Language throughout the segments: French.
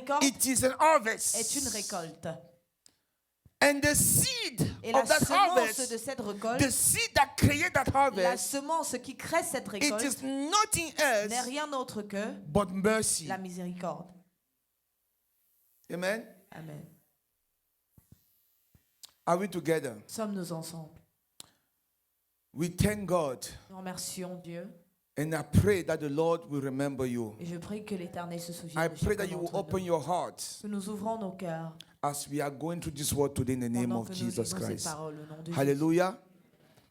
miséricorde it is an harvest. est une récolte. And the seed Et la of that semence harvest, de cette récolte, the seed that created that la harvest, semence qui crée cette it récolte is nothing else n'est rien d'autre que but mercy. la miséricorde. Amen. Amen. Are we together? Sommes-nous ensemble? We thank God, Nous remercions Dieu and I pray that the Lord will remember you. et je prie que l'Éternel se souvienne I de pray chacun that you will d'entre open nous. your hearts Que nous ouvrons nos cœurs as we are going through this word today in the name pendant of que nous Jesus lisons ces Christ. paroles au nom de Jésus. Hallelujah.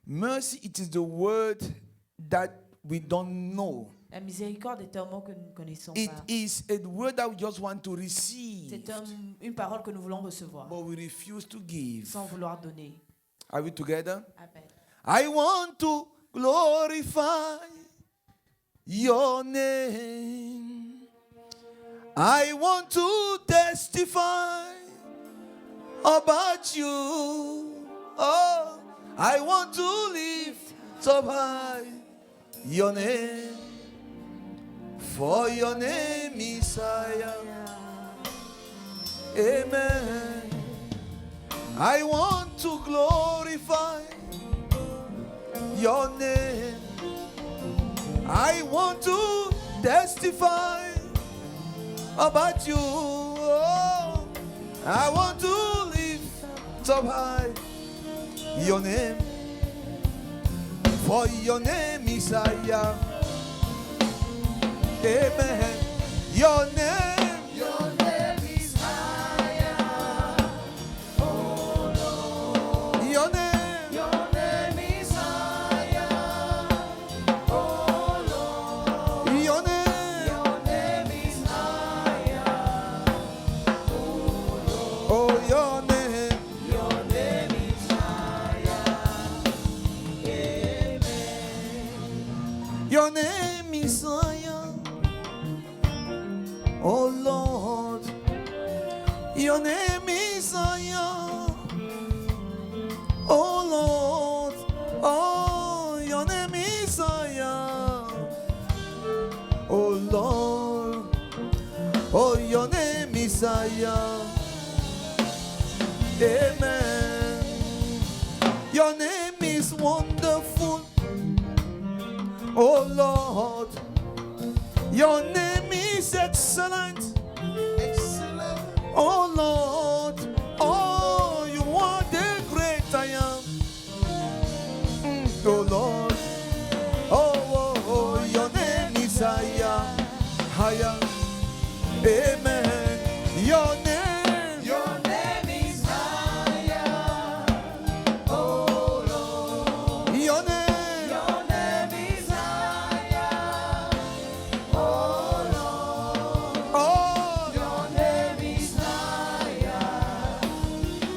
Mercy, it is the word that we don't know. La miséricorde est un mot que nous ne connaissons It pas. is a word that we just want to receive, C'est une parole que nous voulons recevoir but we refuse to give. sans vouloir donner. Are we together? Amen. I want to glorify your name. I want to testify about you. Oh, I want to lift up high your name. For your name is higher. Amen. I want to glorify your name. I want to testify about you. Oh, I want to lift up high your name. For your name is higher. Amen. Your name is higher. Oh Lord. Your name is higher. Oh Lord. Your name is higher. Oh Lord. Oh, your name is higher. Amen. Your name is higher. Oh Lord, your name is higher. Oh Lord, oh, your name is higher. Oh Lord, oh, your name is higher. Amen. Your name is wonderful. Oh Lord, your name is excellent. Excellent. Oh Lord, oh, you are the great I am. Oh Lord, oh, oh, oh, your name is higher, higher. Amen. Your name is higher. Oh Lord, your name is higher. Oh Lord, oh, your name is higher.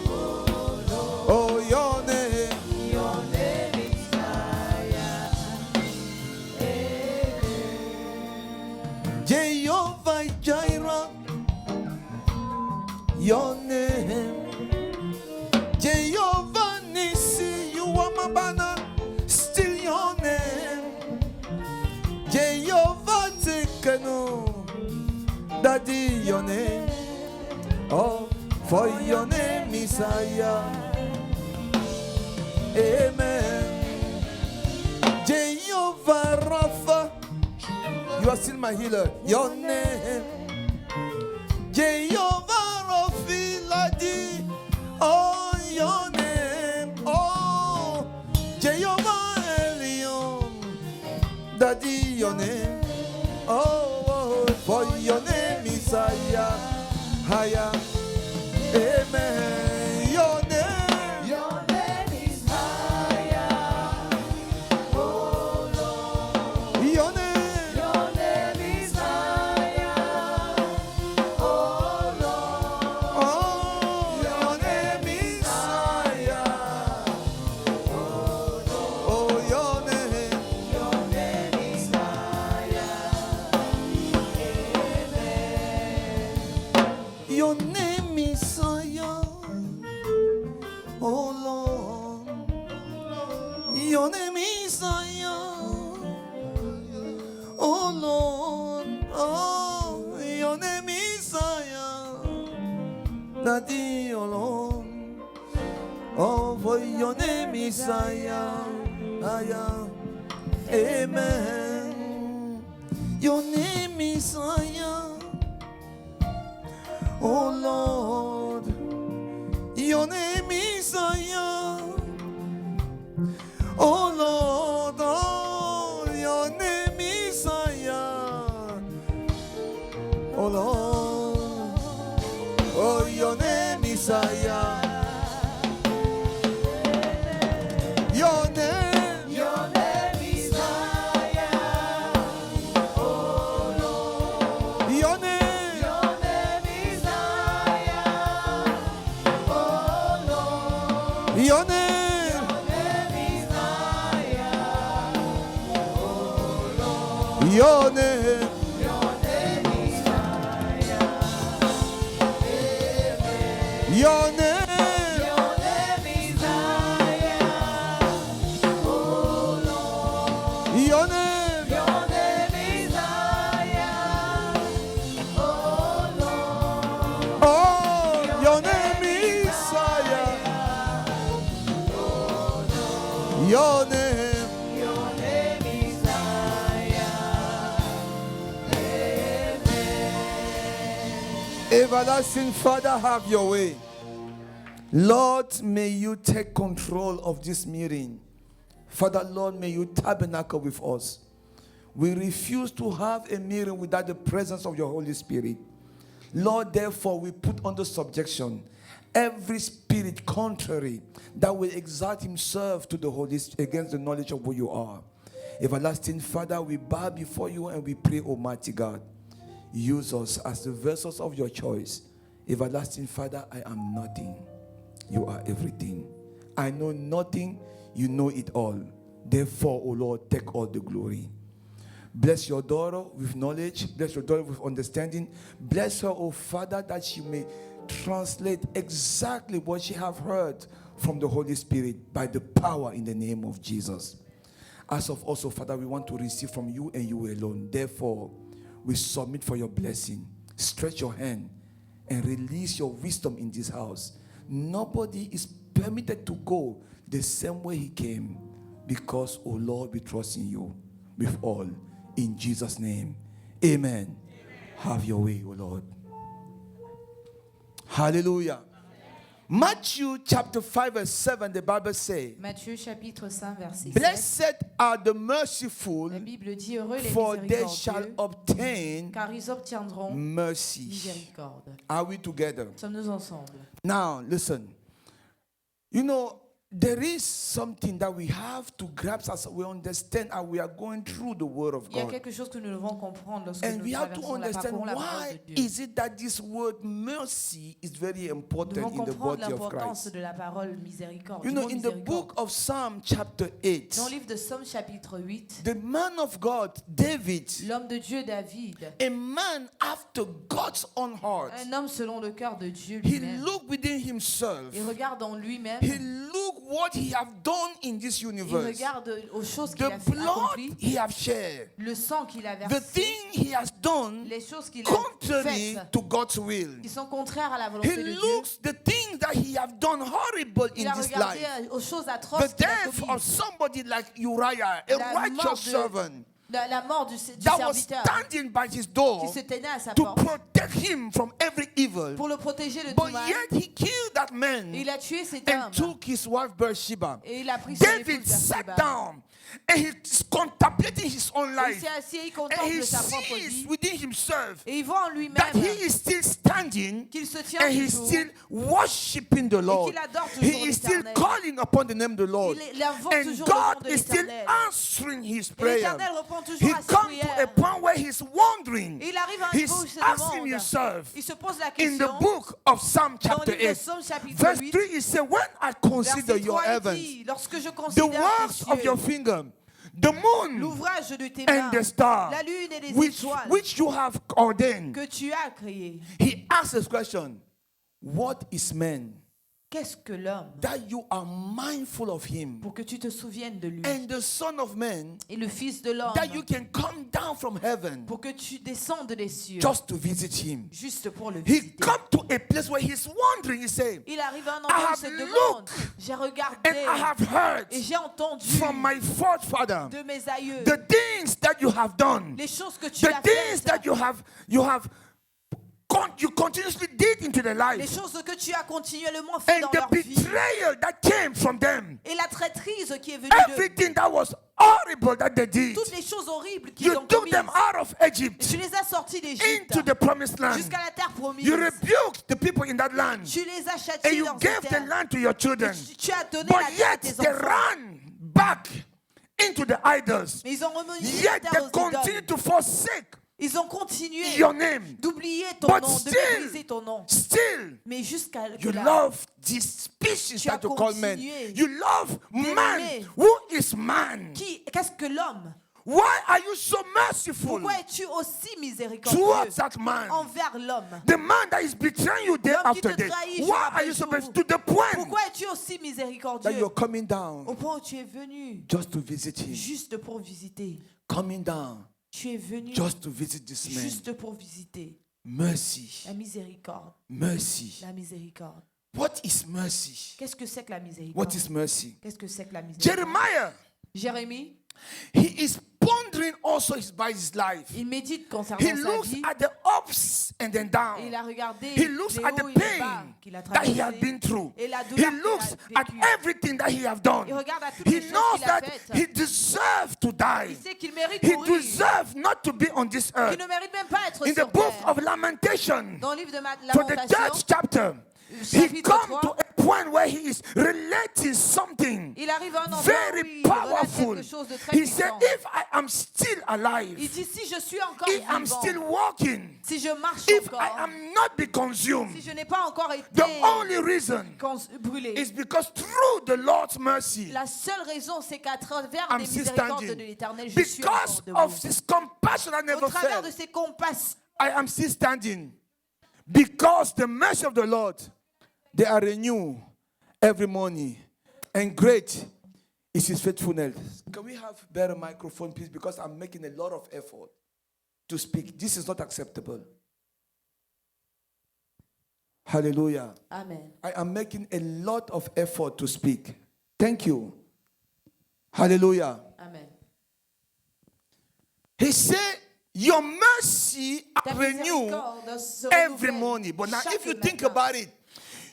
Oh Lord, oh, your name is higher. Jehovah Jireh, your name. Jehovah Nissi, you are my banner, still your name. Jehovah Tekeno, Daddy, your name. Oh, for your name is higher. Amen. Jehovah Rapha, you are still my healer. Your name. Jehovah Rapha, Ladi. Oh, your name. Oh, Jehovah Elion, Daddy, your name. Oh, oh, for your name is higher, higher. Amen. Your name is higher. Oh Lord, your name is higher. Oh Lord, oh, your name is higher. Oh Lord, oh, your name is higher. Amen. Your name is higher. Oh Lord, your name is higher. Oh Lord, oh, your name is higher. Daddy, oh Lord. Oh, for your name is Messiah. Amen. Your name is Messiah. Oh Lord. Your name is Messiah. Oh Lord. Oh, your name is Messiah. Oh Lord. Oh, your name is Messiah. Your name is Messiah. Oh Lord. Your name is Messiah. Oh Lord. Your name is Messiah. Oh Lord. Your name is Messiah. Your name. Your name is Messiah. Oh Lord. Oh, your name is Messiah. Oh Lord. Your name is Messiah. Amen. Everlasting Father, have your way. Lord, may you take control of this meeting. Father, Lord, may you tabernacle with us. We refuse to have a meeting without the presence of your Holy Spirit. Lord, therefore, we put under subjection every spirit contrary that will exalt himself to the Holy Spirit against the knowledge of who you are. Everlasting Father, we bow before you and we pray, Almighty God, use us as the vessels of your choice. Everlasting Father, I am nothing. You are everything. I know nothing. You know it all. Therefore, O Lord, take all the glory. Bless your daughter with knowledge. Bless your daughter with understanding. Bless her, O Father, that she may translate exactly what she have heard from the Holy Spirit by the power in the name of Jesus. As of also, Father, we want to receive from you and you alone. Therefore, we submit for your blessing. Stretch your hand and release your wisdom in this house. Nobody is permitted to go the same way he came, because, oh Lord, we trust in you with all. In Jesus' name, amen. Have your way, oh Lord. Hallelujah. Matthew chapter 5 verse 7, the Bible says, Matthieu chapitre 5 verset 7. Blessed are the merciful, La Bible dit heureux les for they shall miséricordieux, obtain car ils obtiendront mercy. miséricorde. Are we together? Sommes-nous ensemble? Now, listen. You know, there is something that we have to grasp as we understand and we are going through the Word of Il y a God. quelque chose que nous devons comprendre lorsque And nous we have to traversons la understand parole, la parole why de Dieu. is it that this word mercy is very Nous important devons in the comprendre body of l'importance Christ. de la parole miséricorde. You du know, mot in the miséricorde. book of Psalm chapter 8, Dans le livre de Somme chapitre 8, the man of God, David, l'homme de Dieu David, a man after God's own heart, un homme selon le cœur de Dieu he lui-même, looked within himself. il regarde en lui-même, He looked what he have done in this il universe. regarde aux choses qu'il The a blood accomplies, he have shared. le sang qu'il a The versé, thing he has done les choses qu'il a contrary faites to God's will. qui sont contraires à la He volonté de Dieu. looks the things that he have done horrible Il in a this regardé life. aux choses The atroces qu'il a death of commises. somebody like Uriah, a La righteous mort de- servant La mort du that was serviteur standing by his door qui se tenait à sa to porte protect him from every evil. pour le protéger de tout But mal. yet he killed that man Et il a tué cet and homme. took his wife Bathsheba. Et il a pris son David épouse sat Bathsheba. down and he's contemplating his own Il life. s'est assis et il And he contemple sa propre sees vie. within himself Et il voit en that lui-même he is still standing qu'il se tient and he's toujours. still worshiping the Lord. qu'il adore toujours He is still l'Éternel. calling upon the name of the Lord. Il invoque And toujours le nom God de is still l'Éternel. answering his Et prayer. l'Éternel répond He toujours à ses comes to a prières. point where he's wondering. Et il arrive à un niveau où il He's se asking demande. himself Il se pose la in question. the book of Psalm Dans le chapter livre de 8, Somme chapitre verse 8, 3, he said, when I consider verset your 3, il heavens, dit, lorsque je the considère works tes of your cieux, finger, the moon l'ouvrage de tes mains, and the stars, la lune et les which étoiles you have ordained. que tu as créées. He asked this question, what is man Qu'est-ce que l'homme? that you are mindful of him, Pour que tu te souviennes de lui. and the Son of Man Et le Fils de l'homme. that you can come down from heaven Pour que tu descendes des cieux. just to visit him. Juste pour le He visiter. come to a place where he's wondering. He say, Il arrive à un I endroit où il have se demande. J'ai and regardé I have heard et j'ai entendu from my forefather de mes aïeux the things that you have done, les choses que tu the as things faites. that you continuously did into their Les life, choses que tu as continuellement fait and dans the leur vie. betrayal that came from them, Et la traîtrise qui est venue d'eux. everything that was horrible that they did. Toutes les choses horribles qu'ils You ont took commises. them out of Et Egypt tu les as sortis d'Égypte into the promised land. jusqu'à la terre promise. You rebuked the people in that land, Tu les as and châtiés you dans gave cette the terre. land to your children. Tu as donné But la terre à yet tes they enfants. ran back into the idols. Mais ils ont remis la Yet terre they aux continue idoles. to forsake Ils ont continué your name. d'oublier ton But nom, de still, mépriser ton nom. Still, Mais jusqu'à you là, love this species Tu as that you call men. continué You love man. d'aimer. Who is man? qu'est-ce que l'homme? Why are you so merciful Pourquoi es-tu aussi miséricordieux towards that man? envers l'homme? The man that is betraying you day L'homme qui after te day. trahit jour Why après are you so jour. merciful to the point Pourquoi es-tu aussi that miséricordieux you're coming down au point où tu es venu just to visit him? juste pour visiter? Coming down Tu es venu just to visit this man. juste pour visiter. Mercy. La miséricorde. Mercy. La miséricorde. What is mercy? Qu'est-ce que c'est que la What miséricorde? is mercy? Qu'est-ce que c'est que la miséricorde? Jeremiah, Jérémie, he is pondering also by his life. il médite He concernant sa looks vie. at the ups and then Et down. il a regardé He looks les at the hauts et les bas pain qu'il a that he had traversés. been through. Et la He douleur qu'il looks a at vécue. everything that he have done. Il regarde à toutes He les choses knows qu'il a that faites. he deserves to die. Il sait qu'il mérite He mourir. deserves not to be on this Qu'il earth. ne mérite même pas être In the sur book terre. of Lamentation, Dans le livre de for the third Lamentation, chapter, he chapitre come 3, to a point where he is relating something il arrive à un endroit où very il relate powerful. quelque chose de très He said, puissant. if I am still Il alive, dit, si je suis encore if I'm vivant, still walking, si je marche if encore, I am not be si consumed, je n'ai pas encore été the only reason brûlé, is because through the Lord's mercy, la seule raison, c'est qu'à travers I'm des still miséricordes de standing. l'Éternel, je suis Because encore debout. of his compassion that Au never travers de failed, ses compassions, I am still standing. Because the mercy of the Lord, they are renewed every morning. And great is his faithfulness. Can we have better microphone, please? Because I'm making a lot of effort to speak. This is not acceptable. Hallelujah. Amen. I am making a lot of effort to speak. Thank you. Hallelujah. Amen. He said, your mercy Ta are renewed miséricorde se every renouvelle morning. But now, chaque if you think matin. about it,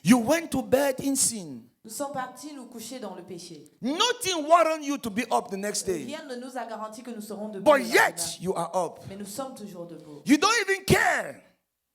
you went to bed in sin. Nous sommes partis nous coucher dans le péché. Nothing warrant you to be up the next day. Rien ne nous a garanti que nous serons debout. But le yet, lendemain. you are up. Mais nous sommes toujours debout. You don't even care.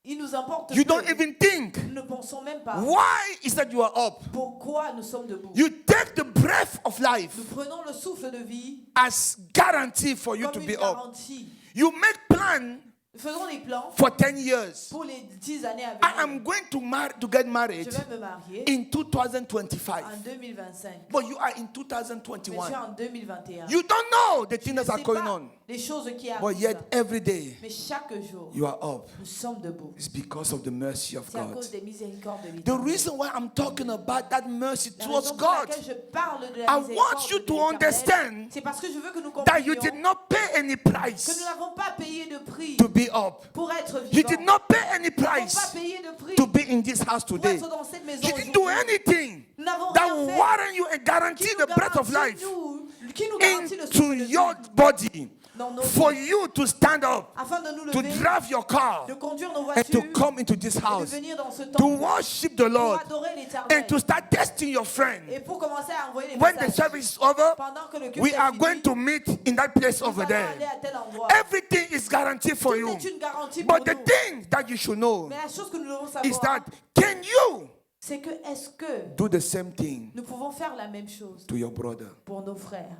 Il nous importe You peu. don't even think. Nous ne pensons même pas. Why is that you are up? Pourquoi nous sommes debout? You take the breath of life Nous prenons le souffle de vie as guarantee for you comme to une be up. garantie. You make plan Faisons les plans for 10 years. pour les 10 années à I venir. am going to get Je married vais me marier in 2025. en 2025. But you are in Mais je suis 2021. en 2021. You don't know the things that are C'est going pas on. les choses qui But arrivent. yet every day Mais chaque jour, you are up. nous sommes debout. It's because of the mercy of C'est à God. cause des miséricordes de The l'Éternel. reason why I'm talking about that mercy La towards raison pour God, laquelle je parle de la I miséricorde want you de to l'Éternel, understand c'est parce que je veux que nous that you did comprenions not pay any que nous price n'avons pas payé de prix to be up. pour être You vivants. did not pay any Nous n'avons pas price payé de prix to be in this house pour today. être dans cette maison You didn't do aujourd'hui. anything Nous n'avons that rien will fait warrant you and guarantee qui the nous breath of garantit, life qui nous garantit le into souffle de vie your body dans nos for vies, you to stand up, afin de nous to lever, drive your car, de conduire nos and to voitures come into this et de house, venir dans ce to temple worship the pour Lord, adorer l'Éternel and to start testing your friend. et pour commencer à envoyer les When the messages. service is over, Pendant que le culte we est are fini, going to meet in that place nous over allons there. aller à tel endroit. Everything is guaranteed for Tout you. est une garantie pour But the nous. thing that you should know Mais la chose que nous devons is savoir, that can you c'est que est-ce que do the same thing nous pouvons faire la même chose to your brother? pour nos frères?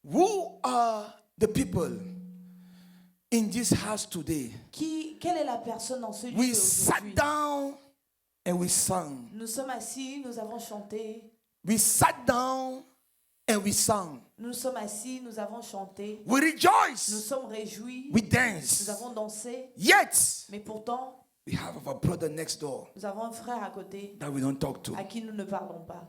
Who are the people in this house today? Quelle est la personne dans ce lieu We sat aujourd'hui? down and we sang. Nous sommes assis, nous avons chanté. We sat down and we sang. Nous sommes assis, nous avons chanté. We Nous rejoiced. sommes réjouis. We Nous danced. avons dansé. Yet Mais pourtant, we We have our brother next door Nous avons un frère à côté that we don't talk to. à qui nous ne parlons pas.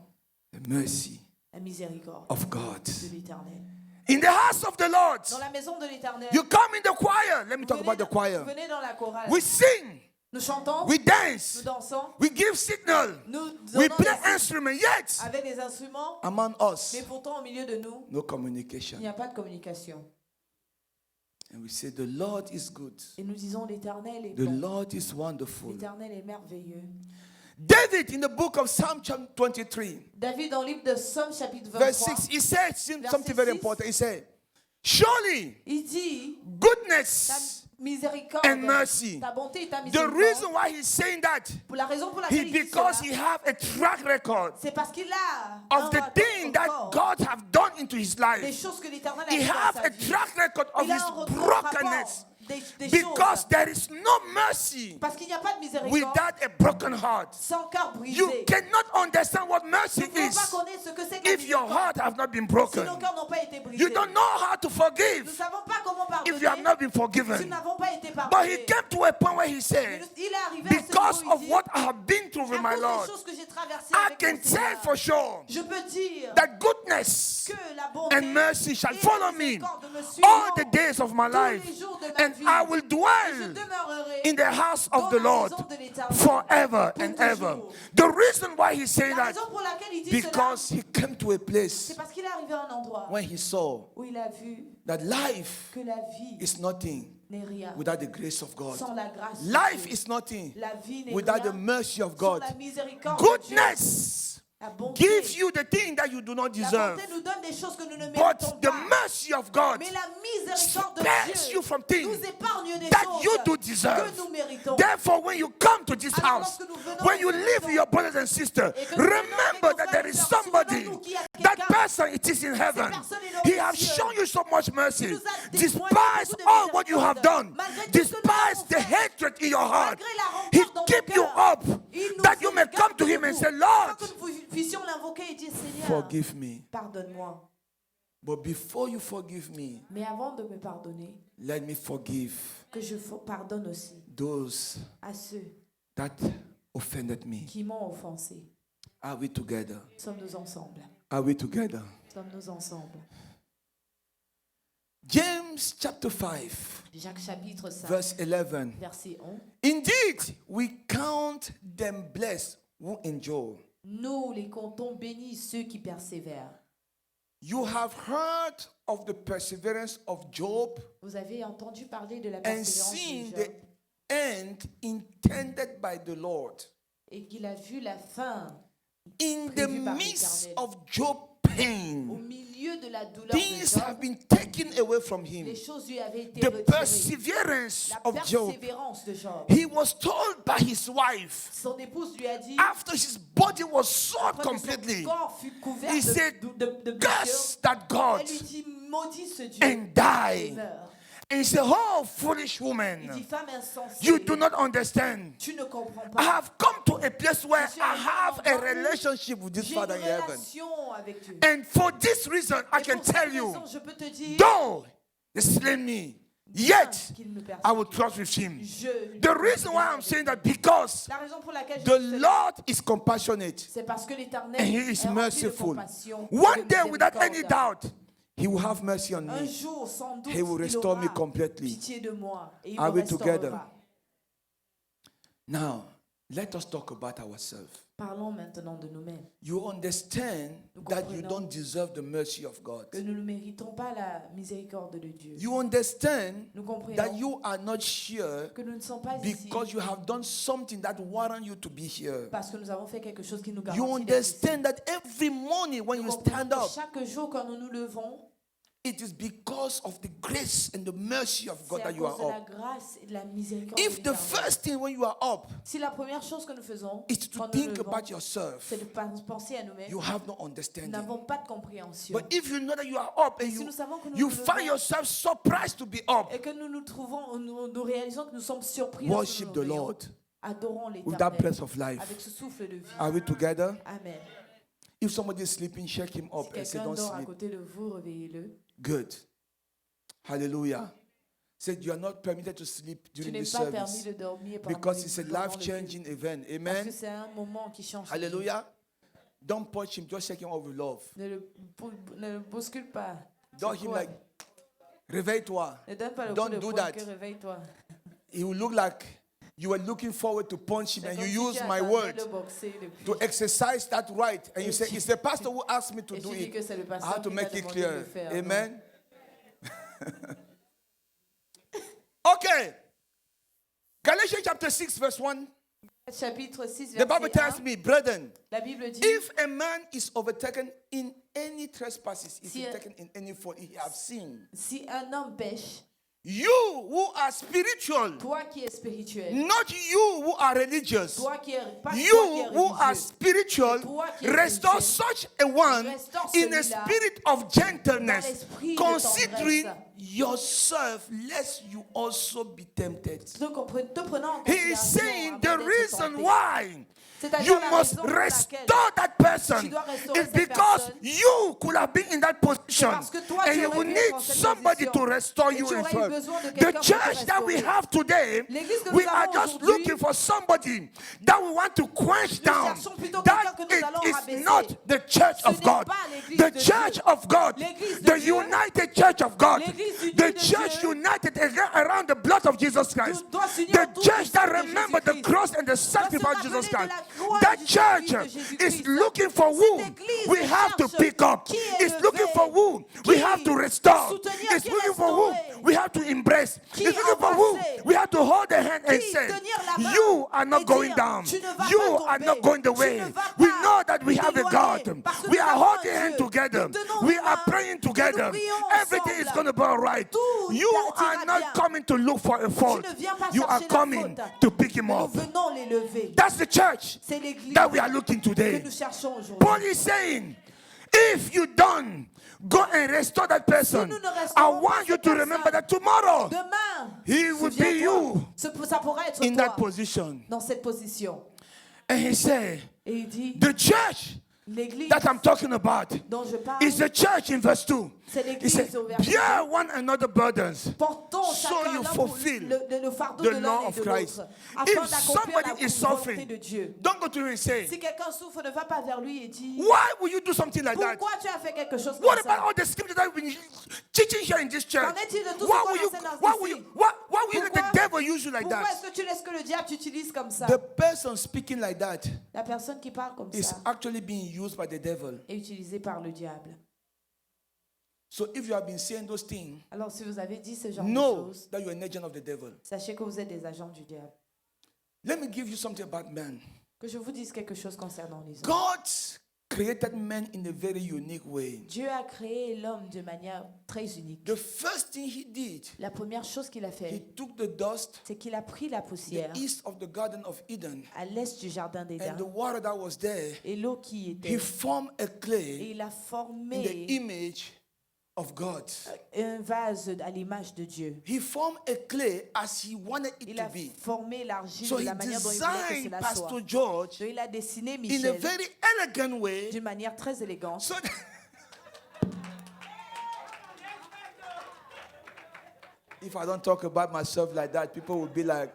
The mercy La miséricorde of God. de l'Éternel. In the house of the Lord, Dans la maison de l'Éternel, you come in the choir. Let me vous talk about the choir. venez dans la chorale. We sing, Nous chantons, we nous dance, dansons, we give signal, nous we donnons play des signes instruments. Yet, avec des instruments, among us, mais pourtant au milieu de nous, no il communication. n'y a pas de communication. And we say, the Lord is good. Et nous disons, l'Éternel est The bon, Lord is wonderful. l'Éternel est merveilleux. David, in the book of Psalm 23, David, dans le livre de Somme, chapitre verse 23, 6, he said something very 6. important. He said, surely il dit, ta goodness miséricorde, and mercy. ta bonté et ta The miséricorde. reason why he's saying that Pour la raison pour laquelle il dit because cela, he have a track record c'est parce qu'il a of un the thing that record God have done into his des life. choses que l'Éternel a He fait dans have sa a vie. track record of Il a his un record brokenness des because choses. there is no mercy Parce qu'il n'y a pas de miséricorde without a broken heart. sans cœur brisé. You cannot understand what mercy Nous ne pouvons pas is connaître ce que c'est que la if your miséricorde heart have not been si broken. nos cœurs n'ont pas été brisés. You don't know how to Nous ne forgive savons pas comment pardonner if you have not been si nous forgiven. n'avons pas été But pardonnés. he came to a point where he Mais said, il est arrivé à ce because niveau où of il dit, what I have been through with à my cause Lord, des choses que j'ai traversées I avec can mon say Seigneur, for sure je peux dire that goodness que la bonté and mercy shall et follow la me miséricorde me all suivront the days of my tous les life, jours de ma and vie. I will Je dwell demeurerai in the house dans of the la Lord maison de l'Éternel forever pour and ever. toujours. The reason why he's saying La that, raison pour laquelle il dit because cela, he came to a c'est place parce qu'il est arrivé à un endroit when he saw où il a vu that life que la vie is nothing n'est rien without the grace of God. sans la grâce de Life Dieu. is nothing La vie n'est without rien the mercy of sans God. la miséricorde de Dieu. Goodness La bonté, gives you the thing that you do not la deserve. bonté nous donne des choses que nous ne But méritons the pas. mercy of God Mais la miséricorde de spares Dieu you from things nous épargne des that choses you do deserve. que nous méritons. Therefore, when you come to this Alors, house, lorsque nous venons when you dans cette live with maison, your brothers and sisters, et que nous venons avec remember nos that frères there et is sœurs, somebody, souvenons-nous qu'il y a that quelqu'un. person it is in heaven. personne est dans He les has cieux. shown you so much mercy. Il nous a témoigné Despite beaucoup de all what you have miséricorde. done, Malgré tout ce que nous despite avons the fait, hatred in your heart, malgré la rancœur He dans nos keep you cœurs, up il nous that you may garde come to Him and debout. say, Lord, Afin que nous puissions l'invoquer et dire, Seigneur, forgive me. pardonne-moi. But before you forgive me, Mais avant de me pardonner, let me forgive que je pardonne aussi those à ceux that offended me. qui m'ont offensé. Are we together? Sommes-nous ensemble. Are we together? Sommes-nous ensemble. James chapter 5, Jacques chapitre 5, verse 11. verset 11. Indeed, we count them blessed who endure. Nous les comptons bénis ceux qui persévèrent. You have heard of the perseverance of Job Vous avez entendu parler de la and persévérance seen de the Job end intended by the Lord. et qu'il a vu la fin In the Prévu par midst l'Éternel. of Job's au pain, milieu de la douleur de things Job. have been taken away from him. Les choses lui avaient été The retirées. perseverance La of Job. persévérance de Job. He was told by his wife Son épouse lui a dit, after his body was sawed après que son completely, corps fut couvert he said, de blessures, curse that God elle lui dit, maudis ce Dieu and die. et meurt. And he said, oh, foolish Il woman, dit, femme insensée, you do not understand. tu ne comprends I pas. have come to a place where Je suis I arrivé à have un a endroit où relationship with this J'ai une Father in heaven. relation avec Dieu. And for this reason, I Et can pour cette tell you, raison, je peux te dire, though they slay me, yet qu'il me I will persécute. trust with him. Je The reason why I'm saying that, because La raison pour laquelle je the dis cela, Lord is compassionate c'est parce que l'Éternel and He est is rempli de merciful. compassion. One de day, without any miséricorde. doubt, He will have mercy on Un me. jour, sans doute, He will il restore me aura completely. pitié de moi et il Are me we together? restaurera. Now, let us talk about ourselves. Parlons maintenant de nous-mêmes. You understand Nous that you comprenons don't deserve the mercy of God. Que nous ne méritons pas la miséricorde de Dieu. You understand Nous comprenons that you are not here que nous ne sommes pas ici because you have done something that warrant you to be here. parce que nous avons fait quelque chose qui nous You garantit d'être ici. understand that every morning when Nous you comprenons stand que up, chaque jour quand nous nous levons, it is because of the grace and the mercy of God c'est à that you cause de are la up. grâce et de la miséricorde de If the l'Éternel. first thing when you are up Si la première chose que nous faisons is to quand nous think nous levons, about yourself, c'est de penser à nous-mêmes, you have no nous understanding. n'avons pas de compréhension. But if you know that you are up and Si nous savons que nous you nous find levons yourself surprised to be up, et que nous nous trouvons, nous réalisons que nous sommes surpris worship lorsque the nous nous réveillons. Lord Adorons with that l'Éternel breath of life. avec ce souffle de vie. Are we together? Amen. If somebody is sleeping, shake him Si up and say, quelqu'un don't dort à sleep. côté de vous, réveillez-le. Good. Hallelujah. said you are not permitted to sleep Tu during n'es this pas permis service de dormir pendant because it's a pendant le culte. life-changing event. Parce que Amen. c'est un moment qui change. ta vie. Hallelujah. Don't punch him, just shake him off with love. Ne le bouscule pas. Don't him like, réveille-toi. Ne donne pas le Don't coup de do poing that. que réveille-toi. He will look like you were looking forward to punch him C'est and comme you si use tu my attendais word le boxer depuis. to exercise that right. And you Et say, tu- it's the pastor who asked me to Et do tu dis it. que c'est le I pasteur have to qui make t'a it demandé de clear. le faire. Amen. Okay. Galatians chapter 6, verse 1. Chapitre 6, The Bible verset tells 1. me, brethren, La Bible dit, if a man is overtaken in any trespasses, is Si- taken in any fault, he have sinned. si un homme pêche, You who are spiritual, toi qui es spirituel, not you who are religious. toi qui es pas toi qui You es who are religieux, spiritual, Toi qui es restore spirituel, such a one restaure in a celui-là spirit of gentleness, dans l'esprit de considering tendresse. yourself, lest you also be tempted. te prenant en He is considération saying avant the d'être reason tenté. why C'est-à-dire you la must raison pour laquelle restore that person tu dois restaurer is cette because personne. you could have been in that position parce que toi, and tu you aurais will pu need être en cette somebody to position. restore Et you tu in aurais eu front. besoin de The quelqu'un pour te church that we restaurer. have today, L'église que we nous are avons just aujourd'hui, looking for somebody that we want to quench down. cherchons plutôt That quelqu'un que nous allons it is rabaisser. not the church Ce of n'est God. pas l'église The de church Dieu. of God. L'église de The Dieu. united church of God. L'église unie The de church Dieu. united around the blood of Jesus Christ. doit s'unir The autour church du that sang de remembered the Jésus-Christ. cross and the Doit se sacrifice of Jesus rappeler de Christ. la croix That du church sacrifice de Jésus-Christ. is looking for who Cette église we have to cherche pick up. qui est It's levé, looking for who we qui have to restore. soutenir, It's qui looking for who restaurer, we have to embrace. qui It's looking for who embrasser, we have to hold the hand and qui say, tenir la main you are not et going dire, down. tu ne vas You pas are tomber, not going the tu way. ne vas We pas know that we have a t'éloigner, God. parce que We nous are avons holding un hands Dieu. together. Nous tenons We les are mains praying et nous together. prions Everything is ensemble. going to be all right. Tout You ira are not bien. coming to look for a fault. ne viens pas You are chercher la coming faute. to pick him Mais nous up. venons les lever. That's the church C'est l'église that we are looking que today. nous cherchons aujourd'hui. Paul is saying, if you don't go and restore that person, nous ne I restaurons pas want you cette to remember personne, that tomorrow Demain, he will be souviens-toi, you ça pourra être in toi that position. dans cette position. And he said, Et il dit, the church l'église that I'm talking about dont je parle, is the church in verse 2. c'est He l'église said, au verset bear one another burdens. portons So chacun you l'un pour fulfill le fardeau the de law l'un et of de Christ. l'autre, If afin d'accomplir somebody la is volonté suffering, de Dieu. don't go to him and say, Si quelqu'un souffre, ne va pas vers lui et dis, why will you do something like that? pourquoi tu as fait quelque chose What comme about ça? all the scriptures that we've been teaching here in this church? Qu'en est-il de tout ce Why qu'on will you, enseigne dans why ici? will you, why will you let the Pourquoi? devil use you like Pourquoi that? est-ce que tu laisses que le diable t'utilise comme ça? The person speaking like that La personne qui parle comme is ça actually being used by the devil. est utilisée par le diable. So if you have been saying those things, Alors si vous avez dit ce genre de know choses, that you're an agent of the devil. sachez que vous êtes des agents du diable. Let me give you something about man. Que je vous dise quelque chose concernant les hommes. God created man in a very unique way. Dieu a créé l'homme de manière très unique. The first thing he did, La première chose qu'il a he fait, took the dust, c'est qu'il a pris la poussière the east of the Garden of Eden, à l'est du jardin and d'Éden the water that was there, et l'eau qui he était. formed a Et clay il a in the formé image of God. un vase à l'image de Dieu. He formed a clay as he wanted it Il to a be. formé l'argile So de he la manière dont il voulait que designed cela Pastor soit. George Donc, il a dessiné in a Michel very elegant way. d'une manière très élégante. So that if I don't talk about myself like that, people will be like.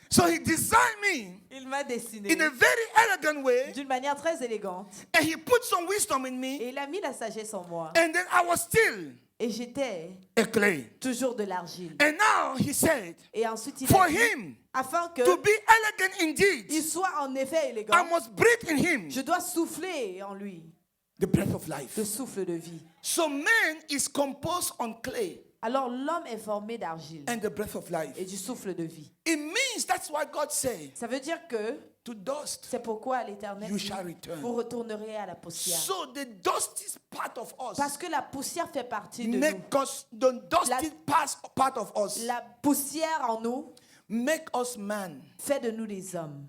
So he designed me Il m'a dessiné in a very elegant way, d'une manière très élégante. and he put some wisdom in me, Et il a mis la sagesse en moi. and then I was still Et j'étais a clay. toujours de l'argile. And now he said, Et ensuite, il for a dit, him afin que to be elegant indeed, il soit en effet I élégant, must breathe in him je dois souffler en lui the breath of life. le souffle de vie. So man is composed on clay Alors l'homme est formé d'argile and the breath of life. et du souffle de vie. It means that's why God said, Ça veut dire que to dust c'est pourquoi l'Éternel you dit, shall return. vous retournerez à la poussière. So the dusty part of us Parce que la poussière fait partie de nous. make us, the dusty part of us La poussière en nous make us man. fait de nous des hommes.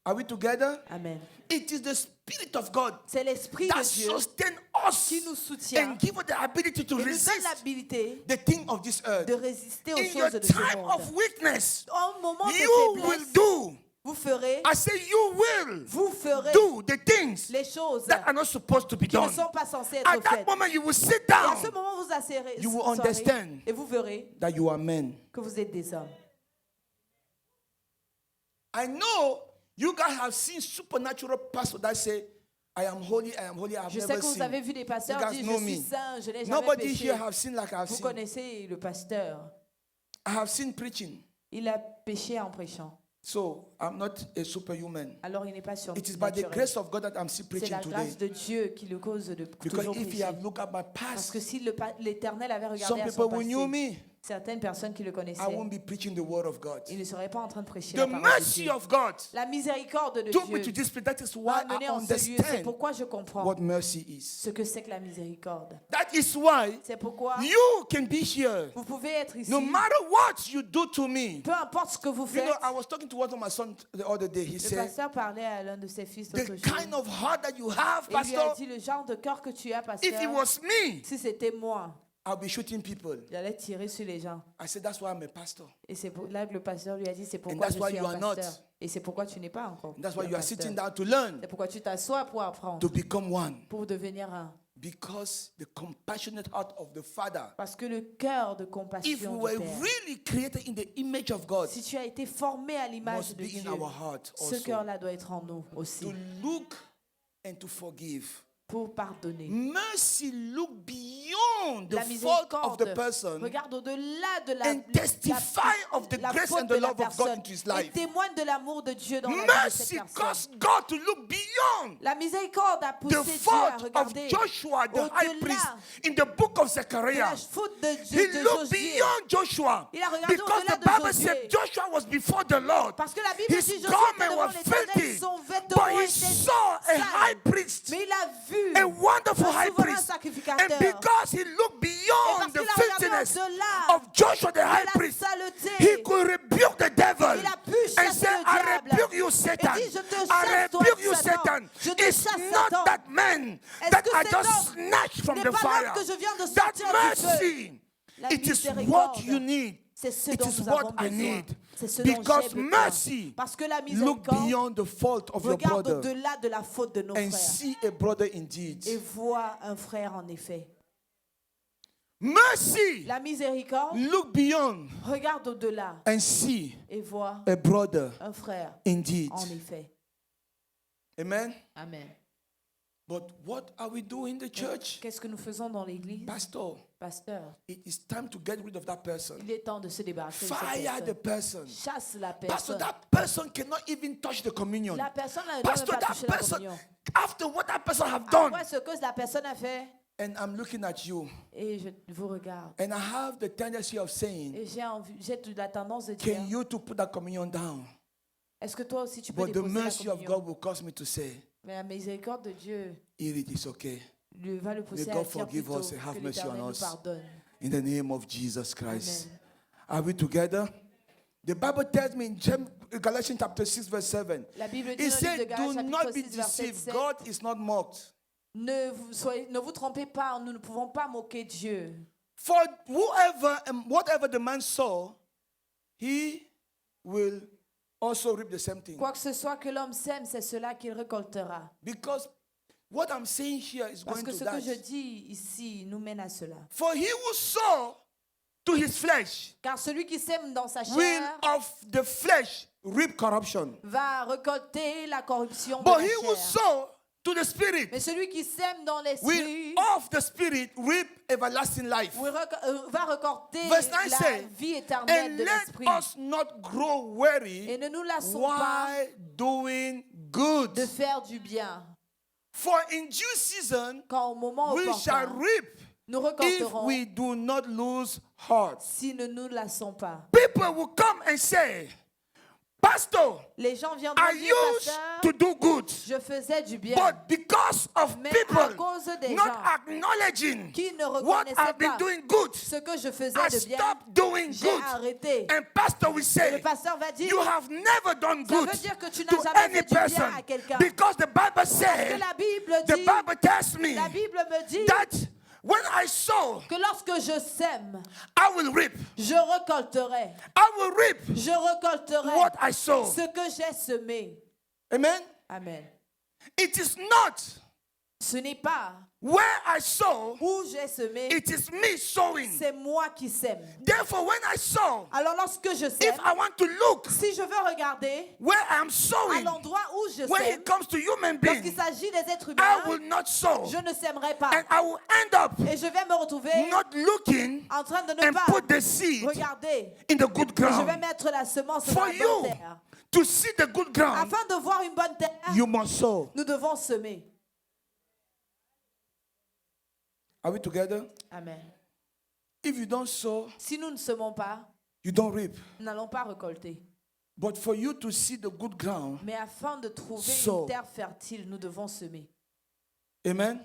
Are we together? Amen. It is the Spirit of God C'est l'Esprit that de Dieu sustain us qui nous soutient and give us the ability to et nous donne resist l'habilité the thing of this earth. de résister aux In your choses de ce time monde. of weakness, En moment de you will faiblesse, do Vous ferez, I say you will vous ferez do the things les choses that are not supposed to be qui ne done. sont pas censées At être that faites. moment, you will sit Et à ce down moment, vous asserez, You will serez, understand. et vous verrez that you are men. que vous êtes des hommes. I know you guys have seen supernatural pastors that say, I am holy, I am holy. I have Je sais never que vous avez seen. vu des pasteurs You guys dire know je suis me. saint, je n'ai jamais Nobody péché. here have seen like I have Vous seen. connaissez le pasteur. I have seen preaching. Il a péché en prêchant. So I'm not a superhuman. Alors il n'est pas It is by the surnaturel. grace of God that I'm still C'est preaching la today. grâce de Dieu qui le cause de Because toujours if you prêcher. have looked at my Parce past, que si l'Éternel avait regardé some à people son who knew passé, me, certaines personnes qui le I connaissaient, won't be preaching the word of God. ils ne seraient pas en train de prêcher The la parole de mercy Dieu. of God La miséricorde de took me to Dieu this place. That is why m'a I amené en ce lieu. C'est understand pourquoi je comprends what mercy is. ce que c'est que la miséricorde. That is why C'est pourquoi you can be here. vous pouvez être ici. No matter what you do to me. Peu importe ce que vous You faites. know, I was talking to one of my sons the other day. He Le said, pasteur parlait à l'un de ses fils the l'autre jour. kind of heart that you have, Et il lui a Pastor, dit le genre de cœur que tu as, if it pasteur. was me, Si c'était moi, I'll be shooting people. j'allais tirer sur les gens. I said, that's why I'm a pastor. Et c'est là que le pasteur lui a dit c'est And pourquoi that's je why suis you un are not. pasteur. Et c'est pourquoi tu n'es pas encore. And that's why un you are pasteur. sitting down to learn, C'est pourquoi tu t'assois pour apprendre, to become one. pour devenir un. Because the compassionate heart of the Father, Parce que le cœur de if compassion we were du Père, really created in the image of God, si tu as été formé à l'image must de be in Dieu, our heart ce also. cœur-là doit être en nous aussi, To look and to forgive. pour pardonner. Mercy look beyond the La fault of the miséricorde person regarde au-delà de la, and testify of the la grace faute and de the la love of God personne into his et life. témoigne de l'amour de Dieu dans la vie de Mercy cette personne. caused God to look beyond La miséricorde a poussé the Dieu à fault of regarder Joshua, the high au-delà priest, in the book of de Zechariah. la faute de He Dieu, de looked Josué. beyond Joshua Il a regardé because au-delà the de Bible Josué. said Joshua was before the Lord. Parce que la Bible His dit Josué était garment devant was l'Éternel, filthy, son but vêtement he était saw a sale. high priest, Mais il a vu a wonderful un high souverain priest, sacrificateur. and because he looked beyond the qu'il a regardé filthiness au-delà of Joshua the high la priest, saleté, he could rebuke the devil il a pu and chasser say, le I diable. rebuke you, Satan. Et dit, je te I chasse, toi, rebuke you, Satan. Satan. Je te It's chasse, not Satan. that man Est-ce that que I cet just homme snatched from n'est the pas l'homme fire. que je viens de That sortir du feu? mercy, La it is miséricorde, what you need. c'est ce It dont is nous what avons I besoin. need. C'est ce dont Because j'ai besoin. mercy Parce que la look miséricorde beyond the fault of your regarde brother au-delà de la faute de nos and frères see a brother indeed. et voit un frère en effet. Mercy La miséricorde look beyond regarde au-delà and see et voit a brother un frère indeed. en effet. Amen. Amen. But what are we doing in the church? Qu'est-ce que nous faisons dans l'église? Pastor, Pasteur, it is time to get rid of that person. il est temps de se débarrasser de Fire the cette personne. person. Chasse la Pastor, personne. that person cannot even touch the communion. La personne ne doit même Pastor, pas that toucher la person, communion. after what that person have done, Après ce que la personne a fait, and I'm looking at you, et je vous regarde, and I have the tendency of saying, et j'ai la tendance de dire, can you to put that communion down? est-ce que toi aussi tu peux But the déposer la mercy of communion? God will cause me to say, Mais la miséricorde de Dieu it is okay. va le pousser May à God dire forgive plutôt us and have que mercy l'Éternel on nous us. pardonne. In the name of Jesus Christ. Amen. Are we together? The Bible tells me in Galatians chapter 6 verse 7. La Bible dit It dans le livre de said, do Galates not chapitre be 6 verset deceived. 7, God is not mocked. ne vous trompez pas, nous ne pouvons pas moquer Dieu. For whoever and whatever the man sow, he will also reap the same thing. Quoi que ce soit que l'homme sème, c'est cela qu'il récoltera. Because what I'm saying here is Parce going que to ce que je that. dis ici nous mène à cela. For he who sow to his flesh Car celui qui sème dans sa will chair of the flesh reap corruption. va récolter la corruption de But la he who chair. sow to the spirit Mais celui qui sème dans will l'esprit of the spirit reap everlasting life. va récolter Verse 9 la says, vie éternelle And de let l'esprit. us not grow weary Et ne nous lassons pas while doing good. de faire du bien. For in due season Quand au moment we shall opportun, reap nous if récolterons we do not lose heart. si ne nous lassons pas. People will come and say, Pastor, Les gens viendront I dire, used pasteur, to do good, je faisais du bien. but because of Mais à people cause des not gens acknowledging qui ne what reconnaissaient I've been pas doing good, ce que je I faisais de bien, stopped doing j'ai good. arrêté. And pastor will Et le say, pasteur va dire, you have never done ça good veut dire que tu to n'as jamais any fait du bien person à quelqu'un. because the Bible Parce que says, la Bible the dit, Bible tells me la Bible me dit that when I sow, que lorsque je sème, I will reap. je récolterai. I will reap Je récolterai what I sow. ce que j'ai semé. Amen. Amen. It is not Ce n'est pas where I sow, où j'ai semé, it is me sowing. c'est moi qui sème. Therefore, when I sow, Alors lorsque je if sème, I want to look si je veux regarder where I am à sowing, l'endroit où je when it sème, comes to human lorsqu'il beings, s'agit des êtres I humains, will not sow. je ne sèmerai pas. And I will end up Et je vais me retrouver not looking en train de ne and pas put the seed regarder. in the good Et je vais ground. mettre la semence dans For la you bonne terre. to see the good ground, Afin de voir une bonne terre, you must sow. nous devons semer. Are we together? Amen. If you don't sow, Si nous ne semons pas, you don't reap. nous n'allons pas récolter. But for you to see the good ground, Mais afin de trouver Sow. une terre fertile, nous devons semer. amen.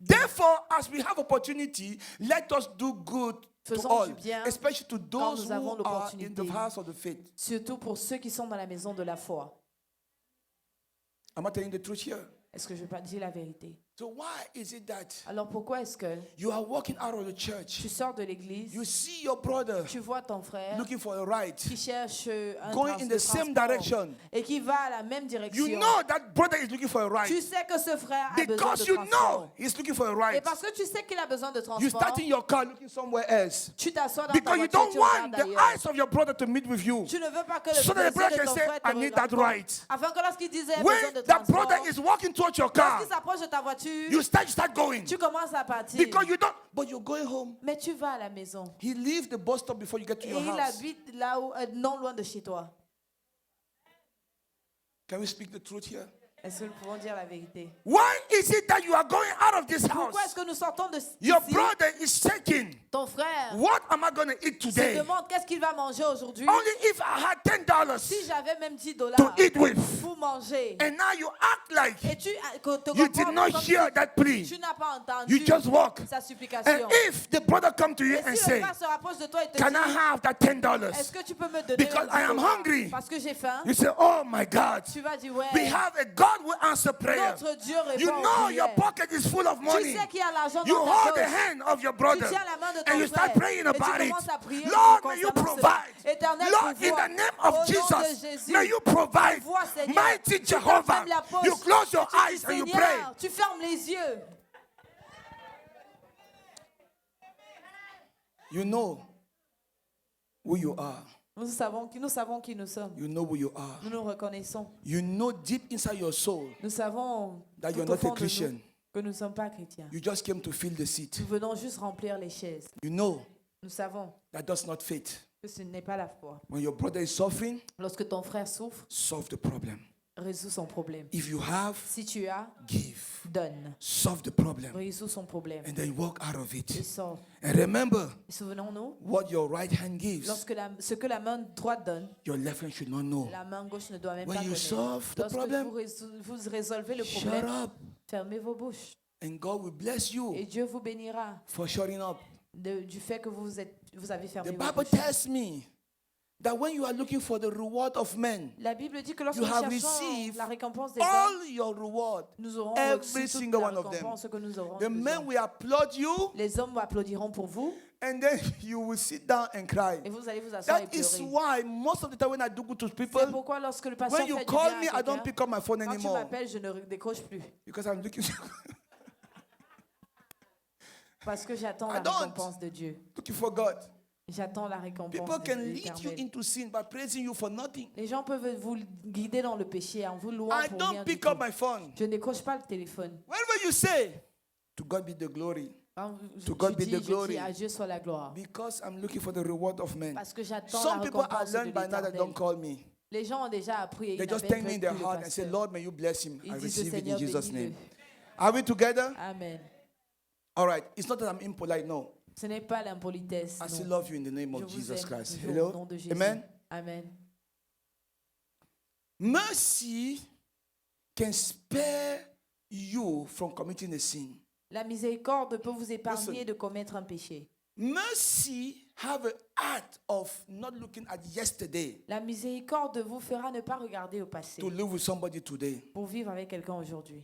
Therefore, as we have opportunity, let us do good to Faisons all, du bien especially to those nous avons who are in the l'opportunité. house of the faith. Surtout pour ceux qui sont dans la maison de la foi. Am I telling the truth here? Est-ce que je vais pas dire la vérité? So why is it that Alors pourquoi est-ce que you are walking out of the church, tu sors de l'église, you see your brother tu vois ton frère looking for a ride, qui cherche un going in the same direction? et qui va à la même direction. You know that brother is looking for a ride Tu sais que ce frère a besoin because de you transport. know he's looking for a Et ride. parce que tu sais qu'il a besoin de You transport, start in your car looking somewhere else tu t'assois dans ta because you voiture, don't tu want regardes the ailleurs. eyes of your brother to meet with you. Tu ne veux pas que le So that the plaisir brother de can ton say, frère te I need that rencontre. ride. Afin que lorsqu'il disait besoin When de that transport, brother is walking towards your car, lorsqu'il s'approche de ta voiture, you start going tu commences à partir. because you don't. But you're going home. Mais tu vas à la maison. He leaves the bus stop before you get to Et your il house. habite là où, non loin de chez toi. Can we speak the truth here? Est-ce que nous pouvons dire la vérité? Why is it that you are going out of this house? Pourquoi est-ce que nous sortons de Your ici? brother is shaking. Ton frère What am I going to eat se today? demande qu'est-ce qu'il va manger aujourd'hui. Only if I had $10 Si j'avais même $10 to eat with. pour manger, And now you act like et tu te you did comportes not comme hear si that plea. tu n'as pas entendu You just walk. sa And supplication. if the brother come to you Et and si le say, frère se rapproche de toi et te can dit, I have that $10? est-ce que tu peux me donner Because un I am $10? hungry. Parce que j'ai faim. You say, oh my God, Tu vas dire, ouais, we have a God who answer prayer. notre Dieu répond You aux know your prières. pocket is full of Tu money. sais qu'il y a l'argent You dans ta hold the poche. hand of your Tu brother tiens la main de ton and you start frère praying et tu about it. commences à prier Lord, may you concernant cela. provide. Éternel, Lord, in pourvois. the name Au nom of de Jesus, Jésus, may you provide. pourvois, Seigneur. Mighty Tu Jehovah, fermes la poche. you close your Tu dis, eyes and you Seigneur, pray. tu fermes les yeux. You know who you are. Nous savons qui nous sommes. You know who you are. Nous nous reconnaissons. You know deep inside your soul Nous savons that tout you're au not a fond de nous Christian. que nous ne sommes pas chrétiens. You just came to fill the seat. Nous venons juste remplir les chaises. You know Nous savons that does not fit. que ce n'est pas la foi. When your brother is suffering, Lorsque ton frère souffre, solve the problem. résous son problème. If you have, Si tu as, give. donne. Solve the problem. Résous son problème. And then walk out of Et it. sort. And remember, Et souvenons-nous, what your right hand gives, ce que la main droite donne, your left hand should not know. la main gauche ne doit même When pas you connaître. solve the Lorsque problem, vous résolvez le shut problème, up. fermez vos bouches. And God will bless you Et Dieu vous bénira for shutting up. du fait que vous avez fermé The vos Bible bouches. tells me that when you are looking for the reward of men, La Bible dit que lorsque you nous have cherchons received la récompense des hommes, all your reward. nous aurons every reçu toute single la one of them. récompense que nous aurons The besoin. men will applaud you, Les hommes vous applaudiront pour vous and then you will sit down and cry. et vous allez vous asseoir et That is pleurer. why most of the time when I do good to C'est people, pourquoi lorsque le patient when you fait du call bien me, à I don't quelqu'un, pick up my phone quand tu anymore m'appelles, je ne décroche plus because I'm looking parce que j'attends I la don't. récompense de Dieu. looking for God. J'attends la récompense People de can lead you l'Éternel. into sin by praising you for nothing. Les gens peuvent vous guider dans le péché en vous louant I pour rien don't du pick tout. up my phone. Je ne décroche pas le téléphone. Whenever you say, to God be the glory, Quand To God be je the dis glory. à Dieu soit la gloire. because I'm looking for the reward of men. Parce que j'attends la Some people are récompense de learned by now that don't l'Éternel. call me. Les gens ont déjà appris et They ils just n'appellent thank me in plus their le heart and say, pasteur. Lord, may you bless him. I Ils disent, receive it in Seigneur, Jesus' name. bénis-le. Are we together? Amen. All right. It's not that I'm impolite, no. Ce n'est pas l'impolitesse. I still non. love you in the name Je of vous Jesus aime Christ. toujours au Hello? nom de Jésus. Amen. Amen. Mercy can spare you from committing a sin. La miséricorde peut vous épargner Listen. de commettre un péché. Mercy have an art of not looking at yesterday La miséricorde vous fera ne pas regarder au passé to live with somebody today. pour vivre avec quelqu'un aujourd'hui.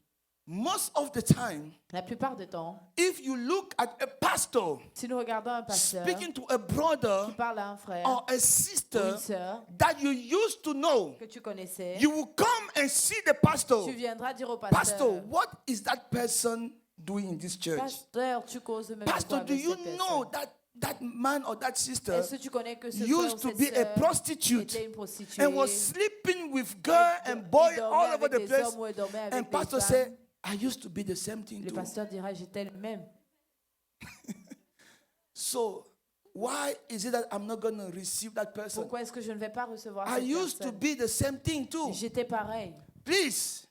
most of the time, La plupart du temps, if you look at a pastor si nous regardons un pasteur speaking to a brother qui parle à un frère or a ou sister une sœur that you used to know, que tu connaissais, you will come and see the pastor. tu viendras dire au Pastor, pasteur, what is that person doing in this church? pasteur, tu causes même de quoi Pastor, do avec you cette know personne? that man or that sister Est-ce que tu connais que ce frère used ou to cette be a sœur prostitute était une prostituée and was sleeping with girl and boy il all dormait over avec the des place? hommes ou elle dormait avec And des pastor femmes. said, I used to be the same thing Le too. pasteur dira, j'étais le même. So why is it that I'm not going to receive that person? Pourquoi est-ce que je ne vais pas recevoir I cette used to personne? be the same thing too. J'étais pareil. Please,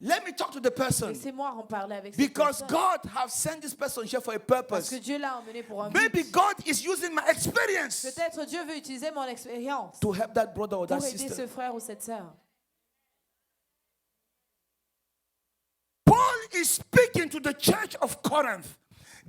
let me talk to the person. Laissez-moi en parler avec cette Because personne. God have sent this person here for a Parce purpose. que Dieu l'a emmené pour un Maybe but. God is using my experience Peut-être Dieu veut utiliser mon expérience to help that brother or pour that aider ce sister. frère ou cette sœur. Paul is speaking to the church of Corinth.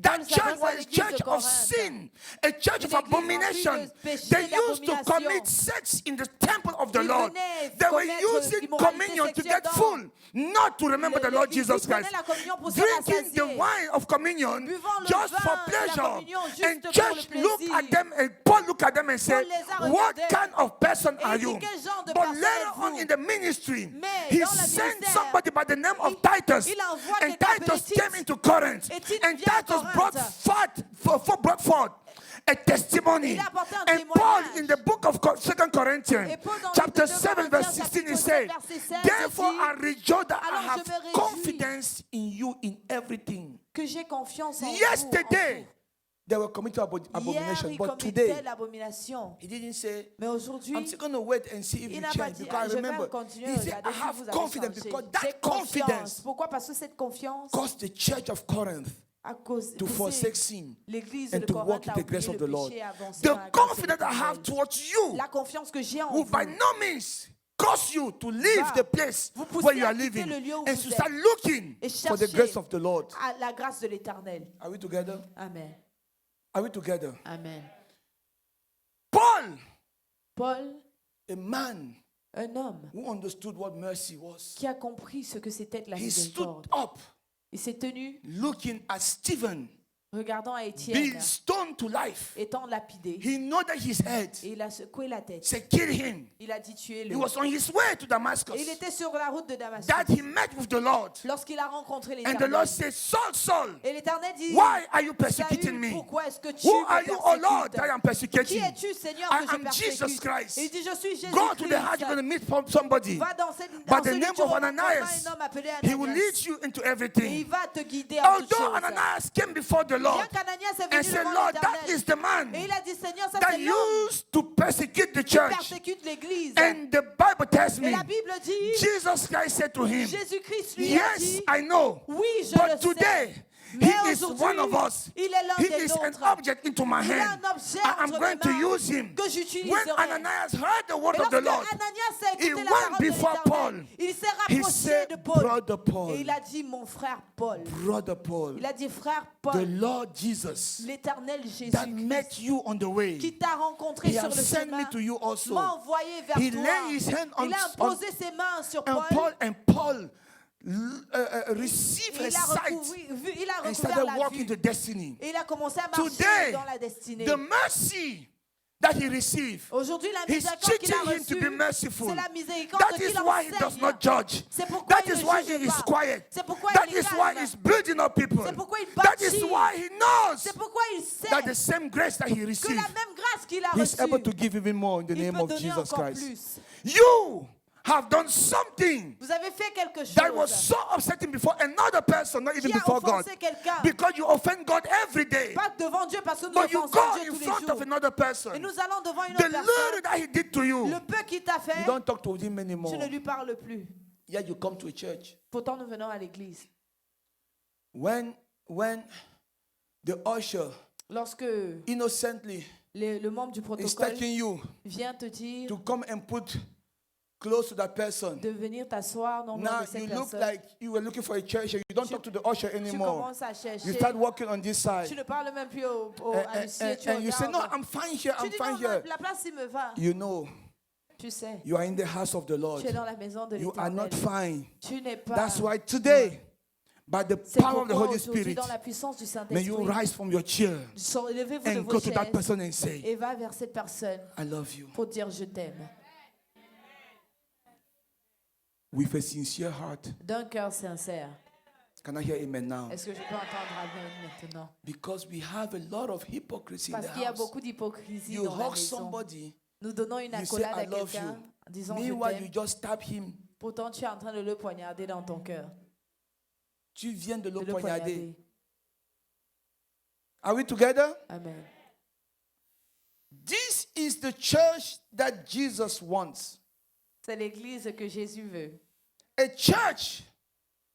That Paul church s'adresse à was a l'église church de of Corinthe. sin, a church of Une église abomination. remplie de péchés, They used to d'abomination. commit sex in the temple of the Ils Lord. venaient They were commettre using l'immoralité communion to sexuelle get dans full, not to remember the Lord l'église. Jesus Ils prenaient Christ. la communion pour se Drinking the rassasier. wine of communion Buvant le just vin for de la pleasure. communion juste And pour church le looked plaisir. at them and Paul looked at them and said, les a what regardés. kind of person Et are il dit, you? quel genre de But personne later êtes-vous? on in the ministry, Mais he dans le sent ministère, somebody by the name of Titus. il envoie And quelqu'un Titus appelé came Tite. into Corinth. Et Tite And vient à Titus Corinthe. brought forth a testimony. Il a apporté un And Paul témoignage. in the book of 2 Corinthians, Et Paul dans le chapter livre de 7, Corinthiens, verse 16, he chapitre said, 7, verset 16, therefore dit, I rejoice that I alors have je me réjouis confidence in you in everything. que j'ai confiance en Yesterday, vous. they were committing Hier, abomination, il but commettait today, l'abomination. he didn't say, Mais aujourd'hui, I'm still going to wait and see if il you n'a pas change. dit, Because I je vais remember, continuer he à said, regarder I si have vous avez confidence changé. because J'ai that confidence confiance. Pourquoi? Parce que cette confiance, caused the church of Corinth à cause to de forsake sin l'église and de to walk Corinthe in a the grace oublié of le the Lord. péché et avancé The dans la grâce de confidence I have l'Éternel. towards you La confiance que j'ai en will vous by no means cause you to leave va the place vous pousser where you à are quitter living le lieu où and vous to start êtes looking et for the chercher grace of the Lord. à la grâce de l'Éternel. Are we together? Amen. Are we together? Amen. Paul, Paul, a man un homme who understood what mercy was, qui a compris ce que c'était que la he stood miséricorde. up Il s'est tenu looking at Stephen regardant à being Étienne stoned to life. étant lapidé. He nodded his head, Et il a secoué la tête. said, kill him. Il a dit He tuez-le. was on his way to Et Damascus. il était sur la route de Damascus. That he met with the Lord. Lorsqu'il a rencontré And the Lord l'Éternel. said, Saul, Saul, Et l'Éternel dit, why are you Saül, persecuting me? pourquoi est-ce que tu Who me are you, oh Lord, that I am persécutes? Qui persecuting? es-tu, Seigneur, I que je am Jesus persécute? Christ. Et il dit, je suis Jésus-Christ. Go to the house, you're going to meet somebody. Va dans By the celui name tu of rencontreras Ananias, un homme appelé he will Ananias. lead you into Et il everything. va te guider en toutes Although choses. Ananias came before the Lord Bien qu'Ananias est and venu said, devant Lord, that l'Éternel. is the man Et il a dit, Seigneur, ça that c'est l'homme used to persecute the qui church. persécute l'Église. And the Bible tells Et me, la Bible dit, Jesus Christ said to him, Jésus-Christ lui a yes, dit, I know, oui, je but le today, sais. he Mais is aujourd'hui, one of us. il est l'un He des is an nôtres. object into my Il a hand. un objet I am entre going mes to mains use him. que j'utiliserai. When Ananias heard the word Et of the lorsque Lord, Ananias a he écouté la went parole de before Paul. l'Éternel, il s'est He rapproché said, de Paul. Brother Paul, Et il a dit, mon frère Paul. Brother Paul, Il a dit, frère the Paul, Lord Jesus l'Éternel that Jésus met you on the way, qui t'a rencontré he sur has le sent me chemin, to you also. m'a envoyé vers He toi. laid his hand on, Il a on posé ses mains sur and Paul. Paul received Et a il a sight il a and recouvert started la walking vue. to destiny. Et il a commencé à marcher Today, dans la destinée. the mercy that he received, Aujourd'hui, la he's miséricorde qu'il a teaching him to be reçue, merciful. c'est la miséricorde That qu'il is why he does enseigne. not judge. C'est pourquoi That il is ne why juge he is pas. quiet. C'est pourquoi That il est is why calme. he's building up people. C'est pourquoi il That is bâtit. why he knows C'est pourquoi il sait that the same grace that he que received, la même grâce qu'il a he's able reçue, to give even more in the il name peut of donner Jesus encore Christ. plus. You have done something Vous avez fait quelque chose that was so upsetting before another person, not even qui a before God, offensé quelqu'un. because you offend God every day. Pas devant Dieu parce que nous But you offensons go Dieu in tous les front of jours. another Et person. nous allons devant une The autre personne. little that he did to you, Le peu qu'il t'a fait, you don't talk to him tu anymore. ne lui parles plus. Yet you come to a church. Pourtant, nous venons à l'église. When the usher Lorsque innocently le membre du is protocole taking you vient te dire to come and put close to that person, de venir t'asseoir dans le nom now de cette you look personne, like you were looking for a church and you don't talk to the usher tu anymore. commences à chercher. You start walking on this Tu side. ne parles même plus à And, l'huissier. Tu and you say, no, regardes. I'm fine here, Tu I'm dis fine non, here. la place il me va. You know, Tu sais, you are in the house of the Lord. tu es dans la maison de You are l'Éternel. not fine. Tu n'es pas. That's why today, By the C'est power of the pourquoi Holy aujourd'hui, Spirit, dans la puissance du may you Saint-Esprit, rise from your chair levez-vous de and vos go to that chaises person and say, et va vers cette personne I love you. pour dire je t'aime. With a sincere heart. D'un cœur sincère. Can I hear amen now? Est-ce que je peux entendre amen maintenant? Because we have a lot of hypocrisy in Parce the qu'il y a house. beaucoup d'hypocrisie You dans la hug maison. somebody, Nous donnons une you say, accolade à I love quelqu'un you. en disant je Meanwhile, you t'aime. just stab him. Pourtant, tu es en train de le poignarder dans ton cœur. Tu viens de De le le poignarder. poignarder. Are we together? Amen. This is the church that Jesus wants. C'est l'église que Jésus veut. A church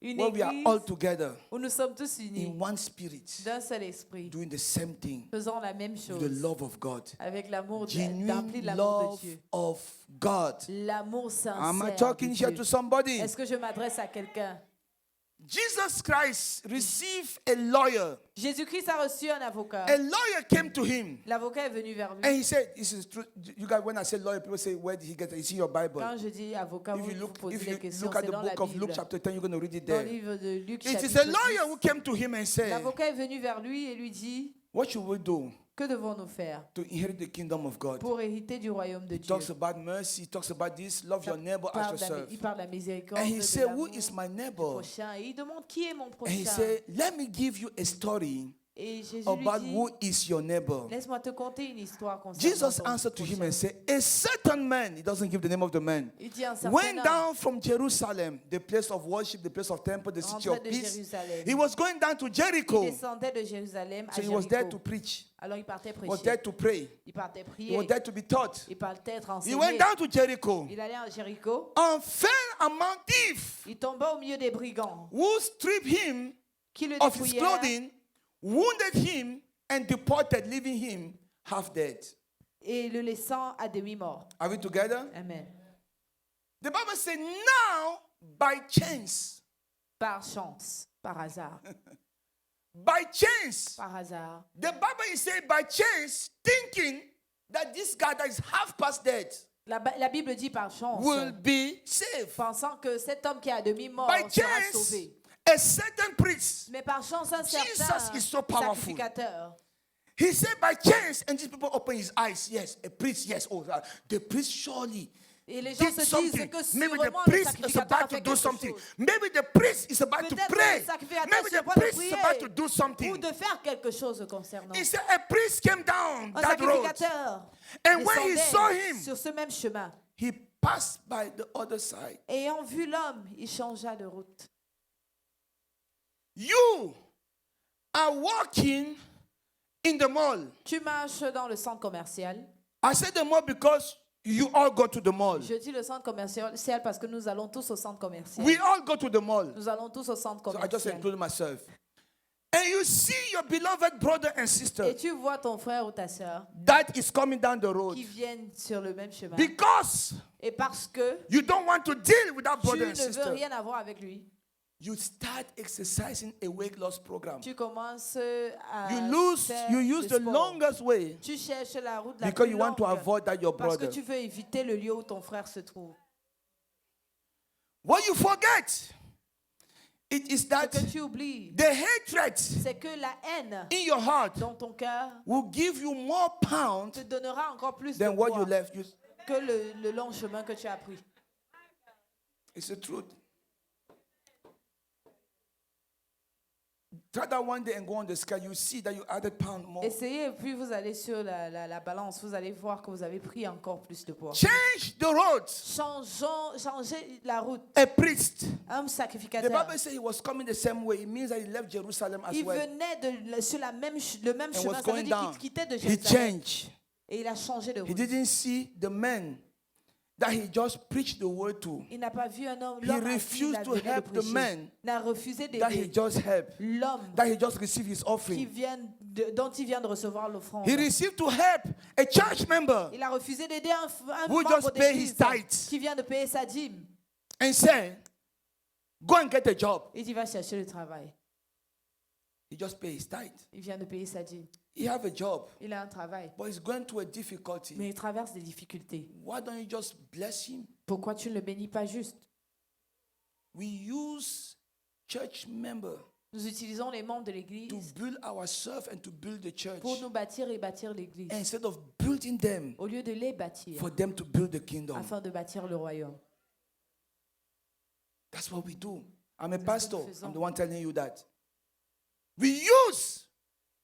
Une where we are all église together où nous sommes tous unis in one spirit, d'un seul esprit, doing the same thing faisant la même with chose the love of God. avec l'amour d'empli Genuine de l'amour de love Dieu. of God. L'amour sincère Am I de talking here Dieu. to somebody? Est-ce que je m'adresse à quelqu'un? Jesus Christ received a lawyer. Jésus-Christ a reçu un avocat. A lawyer came to him L'avocat est venu vers lui. and he said, this is true. You guys, when I say lawyer, people say, where did he get it? It's in your Bible. Quand je dis avocat, If vous you vous look, posez if des you questions. look at C'est the dans la book of Luke Bible. chapter 10, you're going to read it Dans le there. livre de Luc It is a chapitre lawyer 10, who came to him and said, l'avocat est venu vers lui et lui dit, what should we do que devons-nous faire to inherit the kingdom of God? pour hériter du royaume de He Dieu? talks about mercy, he talks about this, love your neighbor as yourself. Il parle de la miséricorde, And he de said, who l'amour is my du neighbor? prochain. Et il demande qui est mon And he prochain. said, let me give you a story Et Jésus about lui who dit, is your neighbor. laisse-moi te conter une histoire concernant Jesus ton answered to him prochain. and said, a certain man, he doesn't give the name of the man, Il dit un certain went homme down from Jerusalem, the place of worship, the place of temple, the city of rentrait de peace. Jérusalem. He was going down to Il Jericho. descendait de Jérusalem à So he was there to Jéricho. preach. Alors il partait He was prêcher. there to pray. Il partait He prier. was there to be taught. Il partait être He enseigné. went down to Jericho Il allait à Jéricho. and fell among thieves Il tomba au milieu des brigands who stripped him qui le of his dépouillèrent clothing, wounded him, and departed, leaving him half dead. et le laissant à demi-mort. Are we together? Amen. The Bible says, now by chance, Par chance, par hasard, by chance, par hasard. the Bible is saying by chance, thinking that this guy that is half past dead La Bible dit par chance, will be saved. pensant que cet homme qui est à demi-mort By sera chance, sauvé. a certain priest, Mais par chance, un Jesus certain is so powerful. sacrificateur. he said by chance, and these people open his eyes. Yes, a priest, yes. Oh, the priest surely Et les gens did se disent something. que Maybe the sûrement le priest is sacrificateur about a to fait do quelque something. chose. Maybe the priest is about to Peut-être pray. le sacrificateur Maybe se the voit de priest is about to prier do ou something. de faire quelque chose concernant. He said a priest came down Un that road. sacrificateur And when he saw descendait him, sur ce même chemin. he passed by the other side. Ayant vu l'homme, il changea de route. You are walking in the mall. Tu marches dans le centre commercial. I said the mall because you all go to the mall. Je dis le centre commercial parce que nous allons tous au centre commercial. We all go to the mall. Nous allons tous au centre So I just commercial. included myself. And you see your beloved brother and sister Et tu vois ton frère ou ta sœur that is coming down the road qui viennent sur le même chemin. because Et parce que you don't want to deal with that tu brother ne and veux sister. rien avoir avec lui, You start exercising a weight loss program. tu commences à You use faire the le sport. longest way Tu cherches la route la because plus you want to longue avoid that your parce que brother. tu veux éviter le lieu où ton frère se trouve. What you forget, it is Ce that que tu oublies, the hatred c'est que la haine in your heart dans ton cœur will give you more pounds te donnera encore plus than de what you poids left. que le long chemin que tu as pris. It's the truth. Try that one day and go on the scale. You see that you added pound more. Essayez et puis vous allez sur la balance, vous allez voir que vous avez pris encore plus de poids. Change the roads. Changez la route. A priest. Un The sacrificateur. Bible says he was coming the same way. It means that he left Jerusalem as Il well. venait sur le même And chemin. was Ça veut going dire down. qu'il quittait de He Jérusalem. changed. Et il a changé de He route. didn't see the man that he just preached the word to. Il n'a pas vu un homme. He L'homme à qui il refused to venait de help the prêcher. man Il a refusé that he d'aider just helped, l'homme that he just received his qui offering. dont il vient de recevoir l'offrande. He received to help a church member Il a refusé d'aider un who membre just pay d'église his tithes qui vient de payer sa dîme. and say, go and get a job. Il dit va chercher le travail. He just paid his tithe. Il vient de payer sa dîme. He have a job, Il a un travail. but he's going through a difficulty. Mais il traverse des difficultés. Why don't you just bless him? Pourquoi tu ne le bénis pas juste? We use church members Nous utilisons les membres de to l'église build ourselves and to build the church pour nous bâtir et bâtir l'église, instead of building them au lieu de les bâtir for them to build the kingdom. afin de bâtir le royaume. That's what we do. I'm a C'est ce que pastor. nous faisons. I'm the one telling you that. We use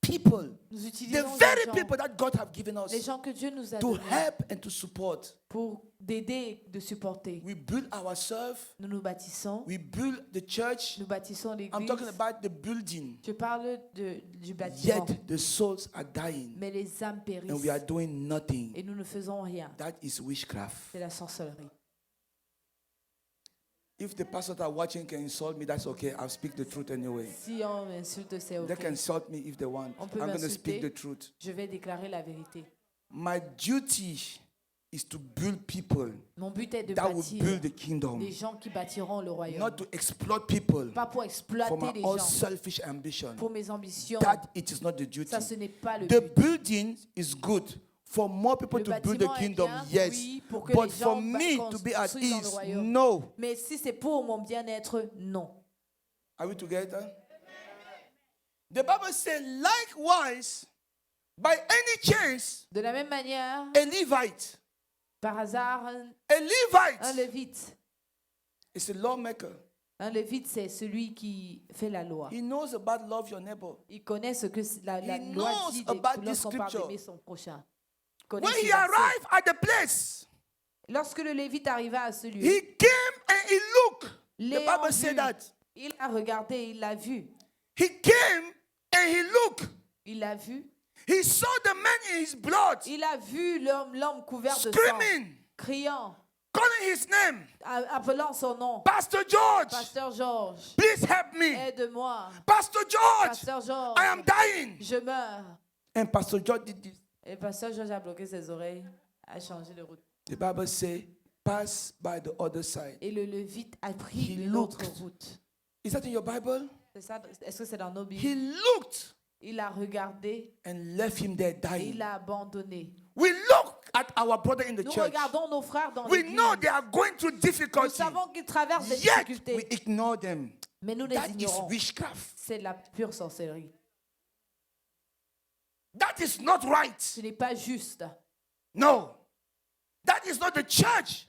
people, Nous the utilisons very people that God have given les us gens que Dieu nous a to donnés help and to support. pour d'aider et de supporter. We build ourselves. Nous nous bâtissons, We build the church. nous bâtissons I'm l'église. talking about the building. Je parle du bâtiment, Yet the souls are dying mais les âmes and we are périssent doing nothing. et nous ne faisons rien. That is witchcraft. C'est la sorcellerie. If the pastors are watching can insult me, that's okay. I'll speak the truth anyway. Si on m'insulte, c'est They can ok. insult me if they want. On peut I'm going to speak m'insulter. the truth. Je vais déclarer la vérité. My duty is to build people Mon but est de that will bâtir build the kingdom, des gens qui bâtiront le royaume. not to exploit people Pas pour for exploiter my les own gens, selfish ambition. pour mes ambitions. That it is not the duty. Ça, ce n'est pas le The but. building is good for more people Le to build the bâtiment est kingdom, bien, yes. oui, pour que But les for gens me to be at construisent dans le ease, royaume. no. Mais si c'est pour mon bien-être, non. Are we together? The Bible says, likewise, by any chance, De la même manière, a Levite, par hasard, a un Levite lévite. is a lawmaker. Un lévite, c'est celui qui fait la loi. He knows about love your neighbor. Il connaît ce que la He loi knows dit about this lorsqu'on parle scripture. d'aimer son prochain. Il connaît When ce he verset. arrived at the place, Lorsque le lévite arriva à ce lieu, he came and he looked. The l'ayant Bible said vu, that. il a regardé, il l'a vu. He came and he looked. Il l'a vu. He saw the man in his blood, Il a vu l'homme couvert de sang, screaming, criant, calling his name. appelant son nom. Pastor George, Pasteur Georges, please help me. aide-moi. Pastor George, Pasteur I am Georges, dying. je meurs. And Pastor George did this. Et Pasteur Georges a bloqué ses oreilles, a changé de route. The Bible says, pass by the other side. Et le lévite a pris He une autre looked. route. Is that in your Bible? C'est ça, est-ce que c'est dans nos He Bibles? looked Il a regardé and left him there et dying. il l'a abandonné. We look at our brother in the Nous church. regardons nos frères dans We l'église. know they are going through Nous difficulty. savons qu'ils traversent des Yet we difficultés, ignore them. mais nous les That is ignorons. witchcraft. C'est de la pure sorcellerie. That is not right. Ce n'est pas juste. No. That is not the church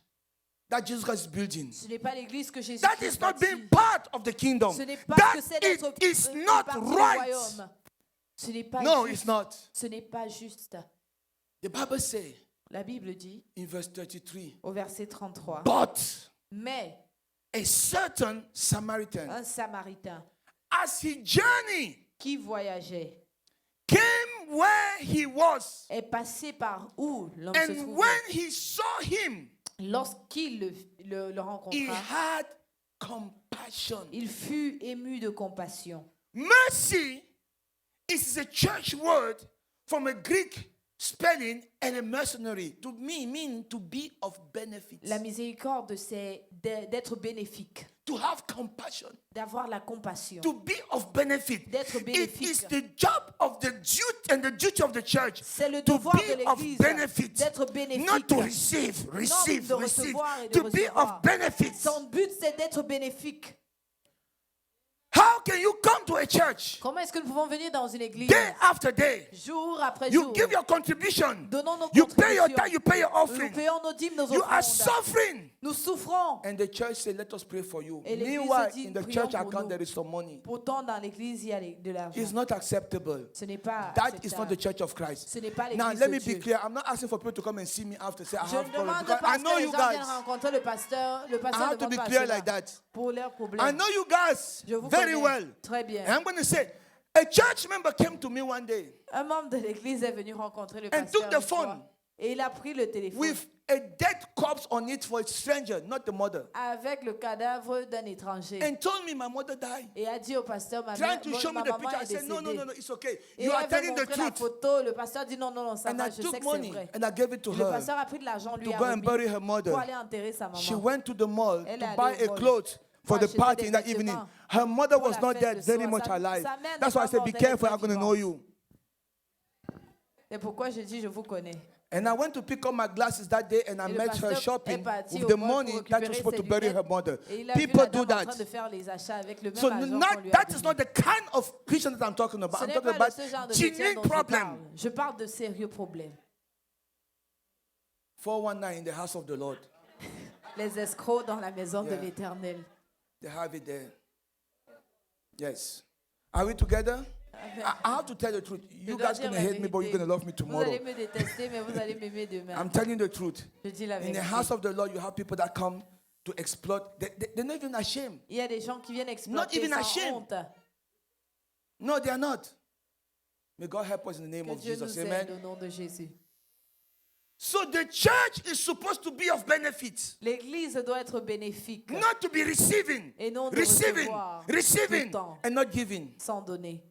that Jesus Christ is building. Ce n'est pas l'église que Jésus That is not bâtit. being part of the kingdom. Ce n'est pas That que c'est d'être it is une not partie du right. royaume. Ce n'est pas No, juste. it's not. Ce n'est pas juste. The Bible says La Bible dit in verse 33, au verset 33, but mais a certain Samaritan, un Samaritain as he journeyed, qui voyageait came where he was. est passé par où l'homme se And trouvait. when he saw him, Lorsqu'il le he rencontra, had compassion. il fut ému de compassion. Mercy is a church word from a Greek spelling and a mercenary. To me, mean to be of benefit. La miséricorde, c'est d'être bénéfique, To have compassion. d'avoir la compassion, To be of benefit. d'être It bénéfique. is the job of the duty and the duty of the church C'est le to devoir de be of l'Église benefit. d'être bénéfique. Not to receive, receive, de receive. recevoir et de To be recevoir. of benefit. Son but, c'est d'être bénéfique. How can you come to a church Comment est-ce que nous pouvons venir dans une église day after day? jour après You jour? give your contribution. Donnons nos You pay your contributions. tithe, you pay your Nous offering. payons nos dîmes, nos You are offrandes. suffering. Nous souffrons. And the church said, let us pray for you. Et l'église Meanwhile, dit, in the prions church pour account, nous. there is some money. Pourtant, dans l'église, il y a de l'argent. It's not acceptable. Ce n'est pas That is acceptable. not the church of Christ. Ce n'est pas Now, l'église let de me be Dieu. clear. I'm not asking for people to come and see me after. Say, I Je have ne problems. demande Because pas I que know les you gens viennent guys. rencontrer le pasteur. Le I pasteur have to demande be pas clear cela like that. pour leurs I problèmes. know you guys Je vous very connais well. très bien. And I'm going to say, a church member came to me one day Un membre de l'église est venu rencontrer le and pasteur took the une fois. phone Et il a pris le téléphone with a dead corpse on it for a stranger, not the mother, avec le cadavre d'un étranger and told me my mother died. et a dit au pasteur, ma Trying to show me maman the picture, I est said, no, décédée. it's okay. Et You are elle veut telling the montrer la truth. photo. Le pasteur dit non, ça And va, I je sais took que c'est money vrai. and I gave it to Le her pasteur a pris de l'argent, lui to a go and remis bury her pour mother. aller enterrer sa maman. She went to the mall Elle to est buy allée a au mall clothes for pour the acheter party des in that vêtements evening. Her mother pour was la not fête dead, le very soir. much Sa- alive. sa mère That's n'est why I pas said, be morte, elle careful, était I'm going to vivante. know you. C'est pourquoi je dis je vous connais. And I went to pick up my glasses that day and I Et le met her pasteur shopping est parti with au the mall pour money that récupérer was supposed to ses bury her lunettes. mother. Et il a vu People la do dame en train that. de faire les achats avec le même So argent qu'on lui a that is donné. not the kind of Christian that I'm talking about. Ce I'm n'est talking pas about ce genre de chrétien genuine dont je problem. parle. Je parle de sérieux problèmes. 419 in the house of the Lord. Les escrocs dans la maison de Yeah. l'Éternel. They have it there. Yes. Are we together? I have to tell the truth. You dois guys dire gonna la hate me, but you're vérité. gonna love me Vous tomorrow. allez me détester, mais vous allez m'aimer demain. I'm telling the truth. Je dis la In the vérité. house of the Lord, you have people that come to exploit. They're not even ashamed. Il y a des gens qui viennent Not exploiter even sans ashamed. honte. No, they are not. May God help us in the name Que of Dieu Jesus. nous aide Amen. au nom de Jésus. So the church is supposed to be of benefit, L'Église doit être bénéfique, not to be receiving, et non de receiving, recevoir receiving, tout le temps. and not giving. sans donner.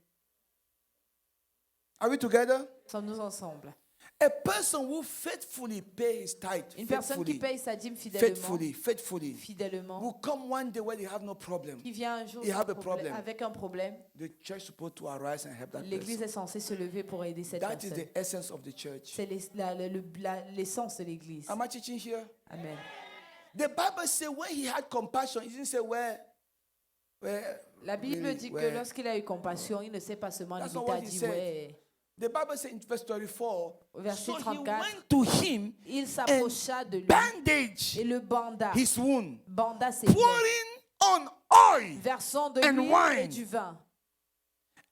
Are we together? Sommes-nous ensemble? A person who faithfully pays his tithe, Une personne qui faithfully, paye sa dîme fidèlement, faithfully, will come one day where they have no problem. qui vient un jour You sans have a problem. avec un problème, The church is supposed to arise and help that l'Église person. est censée se lever pour aider cette That is personne. the essence of the church. C'est l'essence de l'Église. Am I teaching here? Amen. The Bible says when he had compassion, he didn't say where. La Bible really, dit que where. lorsqu'il a eu compassion, il ne s'est pas seulement That's limité not à what he dire said. ouais. The Bible says in verse 34, Au verset so he 34, went to him il s'approcha de lui bandage et le banda his wound, banda ses plaies, pouring on oil, versant de and l'huile wine. et du vin.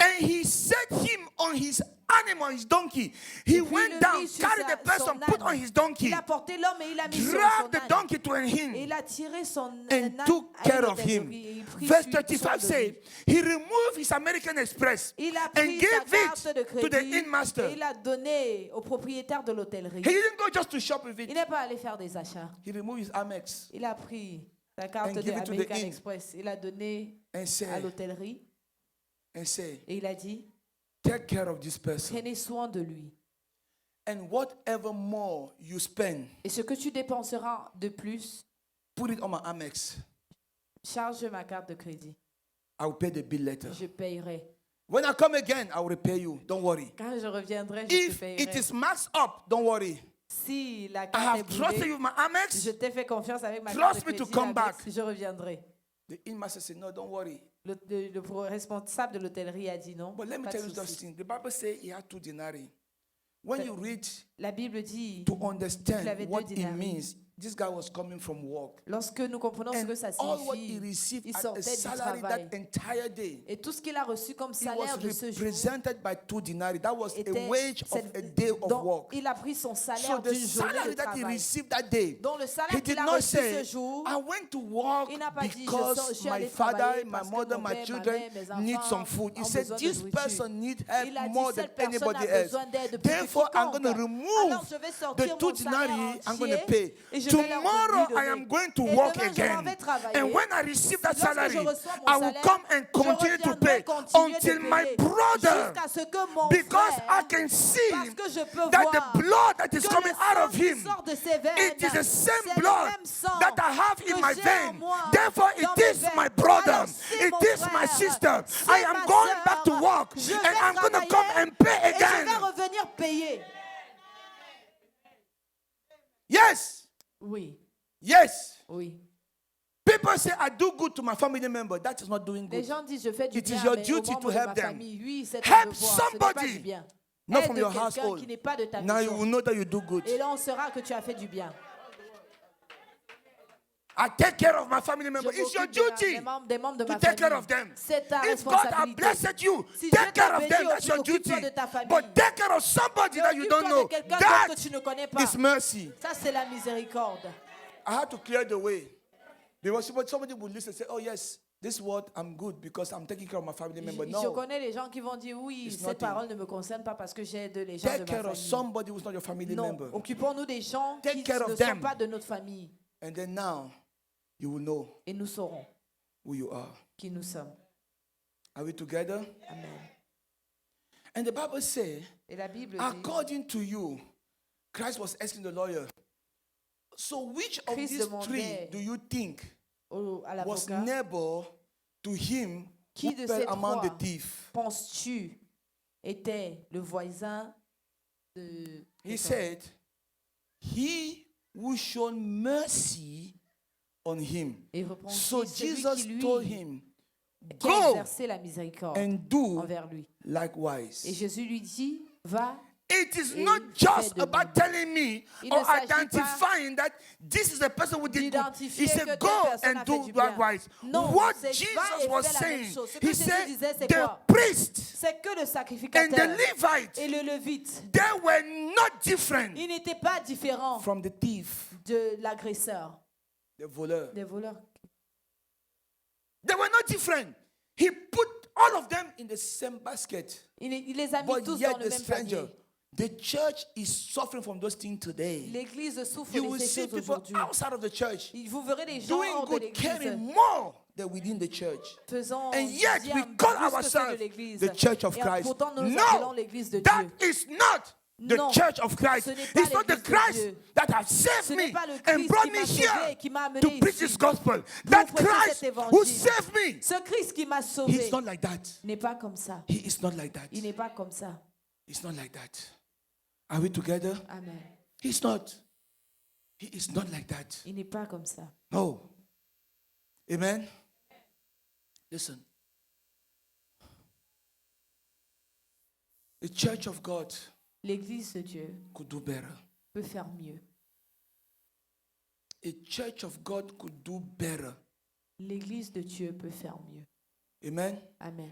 and he set him on his animal, his donkey. He Et puis went le down, mit sur carried the person, son put âne. on his donkey, Il a porté l'homme et il a mis sur son dragged the âne. donkey to Et him, il a tiré son and âne took à care une of him. hôtellerie et il prit Verse soin 35 de says, lui. he removed his American Express Il a and pris gave sa carte de it to the crédit inn master. et il a donné au propriétaire de l'hôtellerie. He didn't go just to shop with Il it. n'est pas allé faire des achats. He removed his Amex Il a pris sa carte And de give it to the American inn. Express. Il a donné and à said, l'hôtellerie et il a dit, take care of this person. prenez soin de lui. And whatever more you spend, Et ce que tu dépenseras de plus, put it on my Amex. charge ma carte de crédit. I will pay the bill later. Je payerai. When I come again, I will repay you. Don't worry. Quand je reviendrai, je te If payerai. it is maxed up, don't worry. Si la I carte have est trusted brûlée, you with my Amex. je t'ai fait confiance avec ma Trust carte de me to crédit. come Amex, back. je reviendrai. The inn master said, no, don't worry. Le responsable de l'hôtellerie a dit non. But let me pas de tell you souci. something. The Bible says he had 2 denarii. When you read La Bible dit, to qu'il understand avait what 2 it denarii. means, this guy was coming from work. Lorsque nous comprenons ce And que ça all what he signifie, received il as a sortait du salary travail. that entire day, Et tout ce qu'il a reçu comme he was salaire de ce jour represented by 2 denarii. That was a était wage of a day of donc, work. il a pris son So salaire the d'une journée salary de that he travail. received that day, Donc le he salaire did qu'il a not reçu say, ce jour, I went to work il n'a pas dit, je because suis my allé father, travailler my parce que mother, mon my père, children ma mère, mes need enfants some food. He ont said, besoin de this nourriture. person needs Il a help dit, more than cette personne anybody a else. besoin d'aide plus que Therefore, I'm going to quiconque. remove Alors je vais the sortir 2 mon salaire denarii I'm going to entier pay. et je vais leur Tomorrow, lui I am donner. going to Et work demain, je m'en again. vais travailler. And when I receive that Lorsque je salary, reçois mon I will salaire, come and je continue to reviendrai pay continuer de until my payer brother, jusqu'à ce que mon because I frère, can see parce que je peux that voir the blood that is que coming le out sang of qui him, sort de ses veines, it is the same c'est le blood même sang that I have in que my j'ai en vein. moi Therefore, dans it mes is veines. my brother. Alors, c'est mon It is my frère, sister. c'est I am ma going sœur. back to work Je and vais I'm going to travailler come and pay et je vais again. revenir payer. Yes. Oui, Yes. oui. People say I do good to my family member. That is not doing Les good. gens disent je fais du It is bien your mais duty aux to membres de help ma them. famille. Oui, c'est Help ton devoir. Ce n'est pas somebody. du bien. Not Aide from your quelqu'un household. qui n'est pas de ta Now you maison. will know that you do good. Et là, on saura que tu as fait du bien. I take care of my family Je member. It's your m'occupe de duty des membres de to ma take care famille. of them. C'est ta If God has responsabilité. blessed you, Si Dieu take t'a care of béni, them. That's your occupe-toi duty. de ta famille. But take care of somebody that you don't Occupe-toi know. de quelqu'un That d'autre que tu ne connais pas. is mercy. Ça, c'est la miséricorde. I had to clear the way. Because somebody would listen and say, oh yes, this word I'm good because I'm taking care of my family member. Je No. connais les gens qui vont dire oui, It's cette nothing. parole ne me concerne pas parce que j'aide les gens Take de care ma of famille. somebody who's not your family Non, member. occupons-nous des gens Take qui care ne of sont them. pas de notre famille. And then now, you will know Et nous saurons who you are. qui nous sommes. Are we together? Amen. And the Bible says, Et la Bible dit, according to you, Christ was asking the lawyer, so which of Christ these demandait three do you think à was l'avocat, neighbor to him qui who de fell ces among the trois thieves? penses-tu était le voisin de... He said, he who shown mercy on him. Et reprend So celui Jesus qui lui told him, qui a go exercé la miséricorde and do envers lui. Et likewise. Jésus lui dit, va. It is Et not just fais de about même. telling me Il or ne s'agit pas identifying that this is the person who did good. d'identifier He que said, telle go personne and a do fait du bien. likewise. Non, What c'est Jesus va et was fais la même saying, chose. Ce que he Jésus said, disait, c'est the quoi? priest C'est que le and the sacrificateur Levite, et le Lévite, they were not different ils n'étaient pas différents from the thief, de l'agresseur, the voleur. des voleurs. They were not different. He put all of them in the same basket. Il les a mis But tous yet dans le the même stranger, panier. the church is suffering from those things today. L'église souffre You de will ces see choses people aujourd'hui. outside of the church Vous verrez les gens doing hors de good, l'église caring more than within the church. faisant And yet bien we call plus que ceux de ourselves l'église. the church of Et Christ. pourtant nous nous appelons No, l'église de that Dieu. is not the Non, church of Christ. ce n'est pas It's not the l'église de Christ Dieu. that has Ce saved n'est me pas le and Christ brought qui me m'a sauvé here et qui m'a amené to preach ici this gospel. pour That prêcher Christ cet who évangile. saved me, Ce Christ qui m'a he sauvé is not like that. n'est pas comme ça. He is not like that. Il n'est pas comme ça. He's not like that. Are we together? Amen. He's not. He is not like that. Il n'est pas comme ça. No. Amen. Listen. The church of God L'église de Dieu could do better. peut faire mieux. A church of God could do better. L'église de Dieu peut faire mieux. Amen. Amen.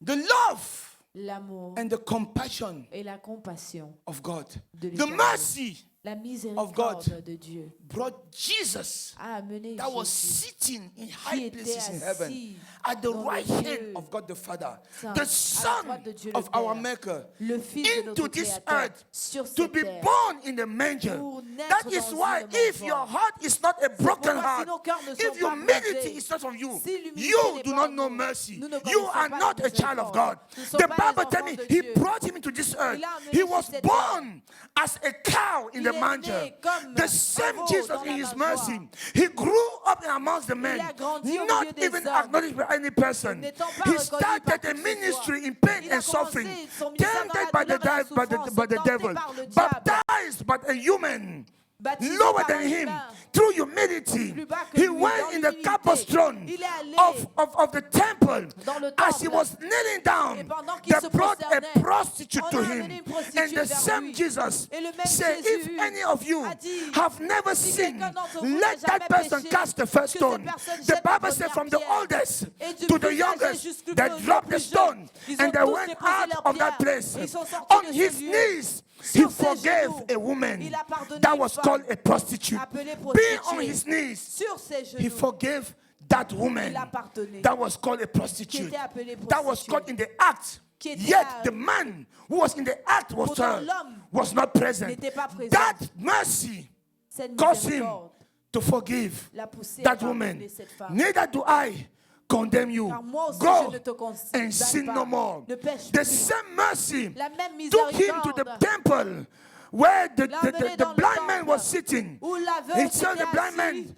The love L'amour and the compassion et la compassion of God, de the l'Éternel, mercy la God miséricorde de Dieu brought Jesus a amené that was Jésus sitting in qui high était places in heaven assis at the dans right les hand cieux of God the Father, saints, the à la Son droite de Dieu le of our Père, Maker, le Fils de into notre this Créateur earth sur to cette be terre. born in the manger. Pour naître That is dans why une if manger. your heart is not a broken pourquoi si heart, nos cœurs ne sont if pas humility brisés, is not from you, si l'humilité you n'est do pas not en know nous, mercy. nous ne You connaissons are pas not la a child of miséricorde. God. Nous ne sommes The pas Bible les tells enfants me de he Dieu. brought him into this earth. Il a amené He sur was cette born as a cow in Il the est manger. né comme The un same veau Jesus dans in la his mangeoire. mercy. He grew up amongst the men, a grandi au not milieu des even hommes. acknowledged by any person. N'étant pas He reconnu started par a qui que ce ministry soit. in pain Il a and suffering, commencé son ministère dans tempted la by the, douleur et la by the, souffrance, by the tenté devil, par le diable, baptized by a human. baptisé Lower par than un him, humain. through humility, Plus bas que he lui, went dans in the l'humilité. Capos throne Il est allé of the temple. dans le As he temple. was kneeling down, Et pendant qu'il se they brought a prosternait, prostitute on to a him. amené une prostituée And the vers same lui. Jesus Et le même said, Jésus if any of you a dit, have never si sinned, quelqu'un d'entre vous n'a let that jamais person péché, cast the first que cette stone. personne The jette la Bible says première from the pierre. oldest Et du to the plus âgé youngest, jusqu'au they plus dropped the jeune, stone ils ont and they tous went déposé out leurs of that pierres. place. Ils sont sortis On de ce his lieu. knees, he Sur ses forgave genoux, a woman il a pardonné that une was femme called a prostitute. appelée Being on prostituée. his knees, Sur ses genoux, he forgave that woman il a pardonné. that was called a Qui prostitute. était appelée That was prostituée. caught in the act. Qui était Yet à- the man who was in the act was, Pourtant, l'homme was not present. n'était pas présent. That mercy Cette caused him miséricorde to forgive l'a poussé à that pardonner woman. cette femme. Neither do I condemn you. Car moi aussi, Go je ne te and condamne sin pas. no more. Ne pêche The plus. same mercy La même took him to the miséricorde temple where the l'a amené dans le blind man temple was sitting. où l'aveugle He said était the blind assis. man,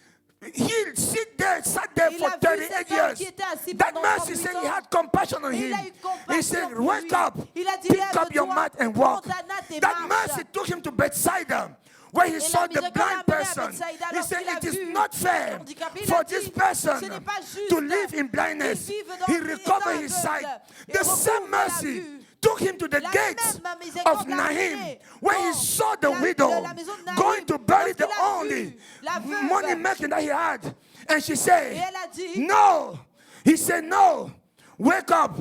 he sat there Il for a vu 38 cet homme years. qui était assis That pendant mercy 38 said he ans. had compassion on Et il him. a eu compassion He said, pour wake lui. up, Il a dit, pick up your lève-toi, mat and prends walk. ta natte et That marche. mercy took him to Bethsaida, where he Et saw la the miséricorde blind l'a amené à person. Bethsaida He lorsqu'il said, a it is vu not fair handicapé. Il for a this dit, person ce n'est pas juste to live in blindness. qu'il vive dans He l'état recovered his aveugle sight. et The recouvre same la mercy vue. took him to the La gates même miséricorde of l'a Nahim, amené where he dans saw the la widow maison de Nahim, going to bury the lorsqu'il a only vu la veuve. money making that he had. And she Et said, elle a dit, no. He said, no. Wake up.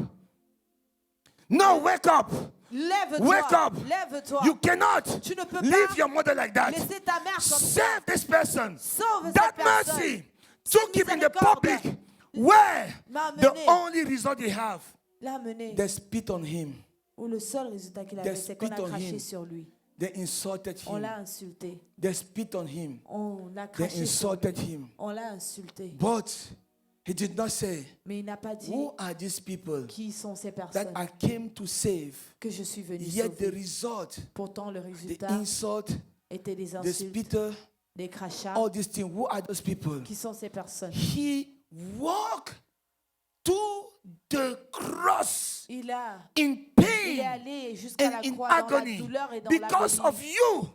No, wake up. lève-toi, Wake up. lève-toi. You cannot Tu ne peux leave pas your mother like that. laisser ta mère comme ça. Save this person. Sauve That cette personne. mercy Cette took him in the miséricorde public where m'a the amené. only result they have, L'a amené. they spit on him. Où le seul résultat qu'il They avait, c'est qu'on spit a on craché him. sur lui. They insulted On l'a him. insulté. They spit on him. On a They craché sur lui. insulted him. On l'a insulté. But he did not say, Mais il n'a pas dit who are these people qui sont ces that personnes I came to save? que je suis venu Yet the sauver. result, Pourtant, le the résultat insult, était des the insultes, spitter, des crachats. all these things. Who are those people? Qui sont ces personnes? He walked to the cross Il in est pain allé jusqu'à la and in croix dans la agony douleur et dans because l'agonie. of you,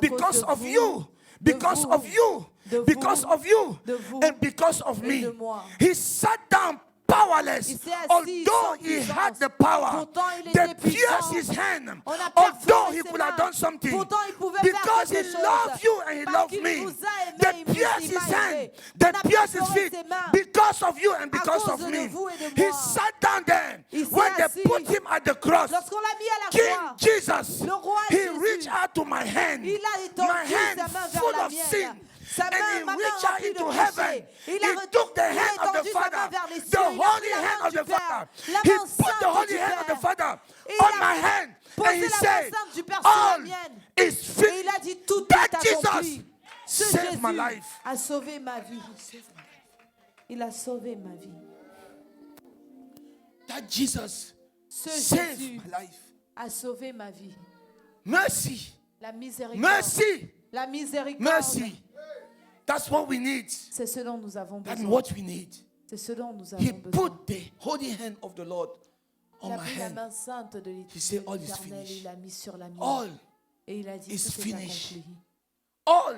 because de of vous, you, because vous, of you, de because vous, of you, de vous and because of et me. de moi. He sat down powerless, Il s'est assis although sans he puissance. had the power. Pourtant, il They était puissant. pierced his hand, On a although perforé he ses could have mains. done something. Pourtant, il pouvait Because faire he quelque chose. loved you and he Parce loved qu'il me. vous a aimé, They il vous pierced his a hand, aimé. they On a pierced his perforé feet ses mains. because of you and because cause of de me. vous et de He moi. sat down there Il s'est when they assis. put him at the cross. Lorsqu'on l'a mis à la King croix, Jesus, le roi he Jésus, reached out to my hand, il a étendu my sa hand main vers full la of mienne. sin, Sa main, and he ma main reached out remplie de into péché. heaven. Il He a took the hand of the étendu sa main Father, vers les the cieux. Il a holy pris la hand main of du the Père, Father. la He main put the sainte holy du hand of the Père. Father Il on a my hand, posé and he la main said, sainte du Père sur la all mienne. is Et finished. il a dit, tout That est accompli. Jesus Ce saved my Jésus life. a sauvé ma vie. Il a sauvé ma vie. That Jesus Ce saved Jésus my life. a sauvé ma vie. Mercy, La miséricorde. mercy, La miséricorde. mercy. That's what we need. C'est ce dont nous avons That's besoin. what we need. C'est ce dont nous He avons besoin. put the holy hand of the Lord on Il a my pris la hand. main sainte de He said, all is l'Éternel, finished. il l'a mis sur la mienne. All Et il a dit, is tout est finished. accompli. All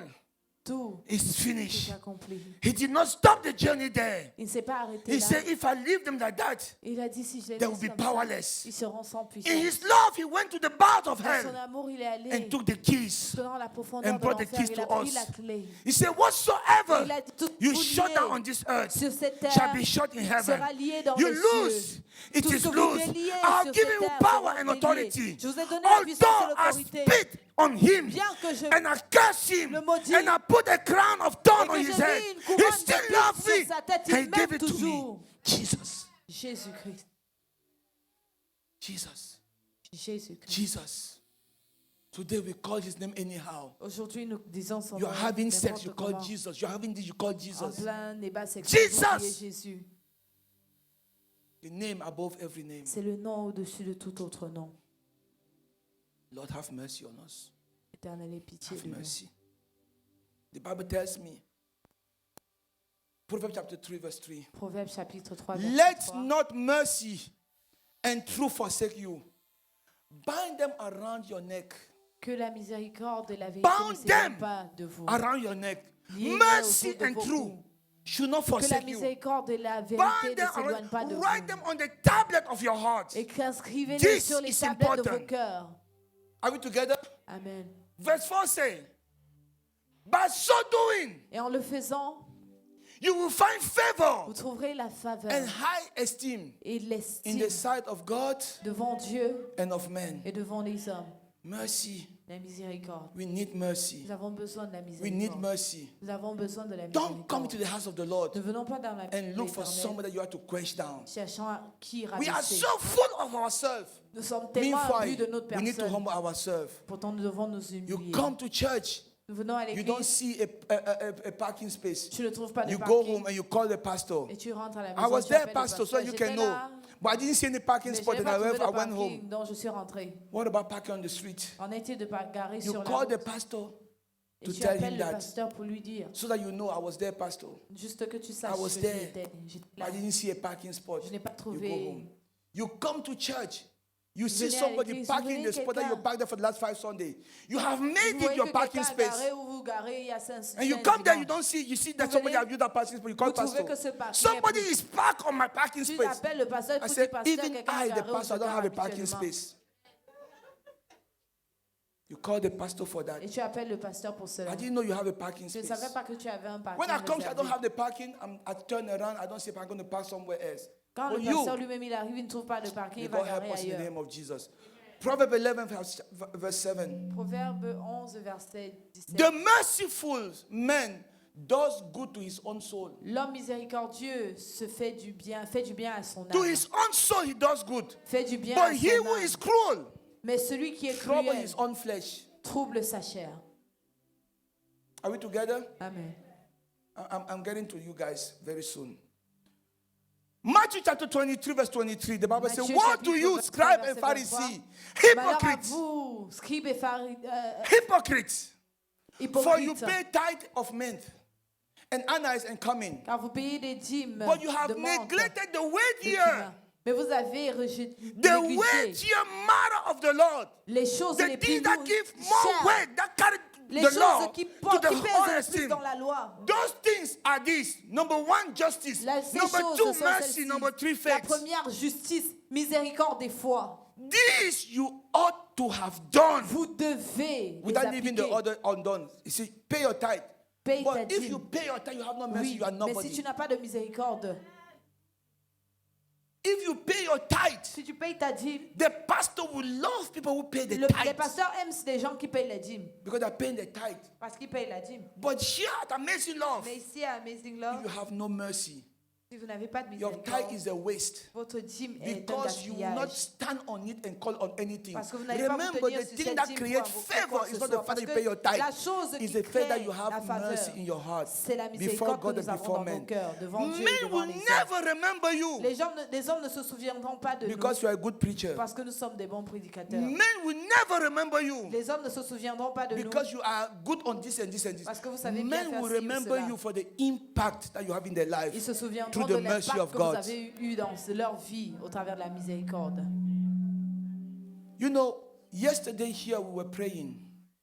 Tout is est finished. accompli. He did not stop the journey there. Il ne s'est pas arrêté He là. said, if I leave them like that, Il a dit, si je les they laisse will be comme ça, powerless. ils seront sans puissance. In his love, he went to the bowels of Dans son hell amour, il est allé and took the keys dans la profondeur and de brought the l'enfer. keys Il a to pris us. la clé. He said, whatsoever Il a dit, tout you vous shut liez down on this earth sur cette terre shall be shut in heaven. sera lié dans You les lose, cieux. it Tout is ce que vous loose. déliez I've sur given cette you terre power sera and délié. authority. Je vous ai donné la puissance et Although I l'autorité. spit on him Bien que je and I curse him le maudis and I put a crown of thorn et on que his j'ai head, mis une he couronne still d'épines loved sur me sa tête, il and he gave m'aime it to me. toujours. Jesus, Jésus-Christ. Jesus, Jésus-Christ. Jesus. Today we call his name anyhow. Aujourd'hui, nous disons son You're nom. having sex, n'importe you call comment. Jesus. You're having this, you call En Jesus. plein débat sexuel, vous Jesus. criez Jésus. The name above every name. C'est le nom au-dessus de tout autre nom. Lord, have mercy on us. Éternel, aie pitié Have de nous. mercy. The Bible tells me, Proverbs chapter 3, verse 3. Proverbe chapitre 3, verset Let 3. not mercy and truth forsake you. Bind them around your neck. Que la miséricorde et la vérité ne Bound s'éloignent them pas de vous. Around your neck. Liez-les Mercy autour de and vos truth cous. should not Que la forsake you. miséricorde et la vérité Bind ne them s'éloignent around, pas de write vous. them on the tablet of your heart. Et qu'inscrivez-les This sur les is tablettes de vos important. cœurs. Are we together? Amen. Verse 4 says, by so doing, Et en le faisant, you will find favor vous trouverez la faveur and high esteem et in l'estime the sight of God devant Dieu and of men. et devant les hommes. Mercy. La miséricorde. We need mercy. Nous avons besoin de la We need miséricorde. mercy. Nous avons besoin de la Don't come to miséricorde. the house of the Lord Ne venons pas dans la and look for l'Éternel, somebody you have to quench down. cherchant à qui We are rabaisser. so full of ourselves. Nous sommes tellement Meanwhile, vus de notre we need to personne. humble ourselves. Pourtant, nous devons nous You humilier. come to church, Nous venons à you don't l'église, see a parking space. tu ne trouves pas de You go parking home and you call the pastor. et tu rentres à la I maison. was tu there, appelles le pastor, so you J'étais can know. là, But I didn't see any parking mais je spot n'ai and pas trouvé de I went parking, home. donc je suis rentré. What about parking on the street? En était de garer You sur la call the route. pastor Et to tu tell appelles him le that pasteur pour lui dire, so that you know I was there, pastor. juste que tu saches I was que there. j'étais I là. didn't see a parking spot. Je n'ai pas You go trouvé. home. You come to church. You see venez à somebody l'église, parking vous in the voyez spot that you quelqu'un. parked there for the last 5 Sundays. You have Vous made it voyez your que parking quelqu'un space. garé où vous garez, il y a 5 And you come there, you don't see, you see that Vous somebody venez, have used that parking spot. You call vous trouvez pastor. que ce parking Somebody est is parked on my parking Tu space. appelles le pasteur I pour dire, said, pasteur, even quelqu'un I, est the garé où pastor, I je don't gare have a parking habituellement. space. You call the pastor for that. Et tu appelles le pasteur pour cela. I didn't know you have a parking Je ne space. savais pas que tu avais un parking When I come, I réservé. don't have the parking. I turn around. I don't see if I'm going to park somewhere else. Quand But le pasteur you, lui-même il arrive, il ne trouve pas de parking, may il va God help garer us in the ailleurs. name of Jesus. Proverbs 11, verse 7. Proverbe 11, verset 17. The merciful man does good to his own soul. L'homme miséricordieux se fait du bien à son To âme. his own soul, he does good. Fait du bien But à he son who âme. is cruel Mais celui qui est trouble cruel his own flesh. trouble sa chair. Are we together? Amen. I'm getting to you guys very soon. Matthew chapter 23, verse 23. The Bible says, Matthieu woe to chapitre you, 23, scribe and verset Pharisee, 23. Malheur à hypocrites, vous, scribes et hypocrites, for you hypocrites, pay tithe of mint and anise and cumin, car vous payez des dîmes but you have de menthe, neglected the de weightier, cumin. Mais vous avez the négligé weightier matter of the Lord. les choses The les plus things that lourdes, give more chères, weight, that carry Les the choses law, qui to pèsent the le plus honesty. dans la loi. Those things are these. Number one, justice. Ces Number choses two, sont mercy. celles-ci. Number three, La faith. première, justice, miséricorde et foi. These you ought to have done Vous devez les without leaving the appliquer. other undone. You see, pay your tithe. Paye ta But if dîme. you pay your tithe, you have no mercy, Oui, you are mais si nobody. tu n'as pas de miséricorde, If you pay your tithe, si tu payes ta dîme, the pastor will love people who pay the les tithe pasteurs aiment les gens qui payent la dîme. because they're paying the tithe. Parce qu'ils payent la dîme. But here at Amazing Love, Mais ici à Amazing if Love, you have no mercy, si vous n'avez pas de your tithe miséricorde, is a waste. votre dîme est un Because you will not gaspillage. stand on it and call on anything. Parce que vous n'allez pas vous Remember, tenir the sur thing cette that dîme creates pour invoquer favor quoi que is ce not the soit. fact that you Parce pay your que tithe. la chose It's qui the fact that crée you la have faveur, mercy in your heart c'est la before miséricorde que God nous and avons before dans nos men. cœurs, devant Dieu et Men devant will les hommes. never remember you Les hommes ne se souviendront pas de because nous you are a good preacher. parce que nous sommes des bons prédicateurs. Men will never remember you Les hommes ne se souviendront pas de nous because you are good on this and this and this. parce que vous savez bien Men faire will ci ou remember cela. you for the impact that you have in their Ils life se souviendront through de the mercy l'impact of que vous God. avez eu dans leur vie au travers de la miséricorde. You know, yesterday here we were praying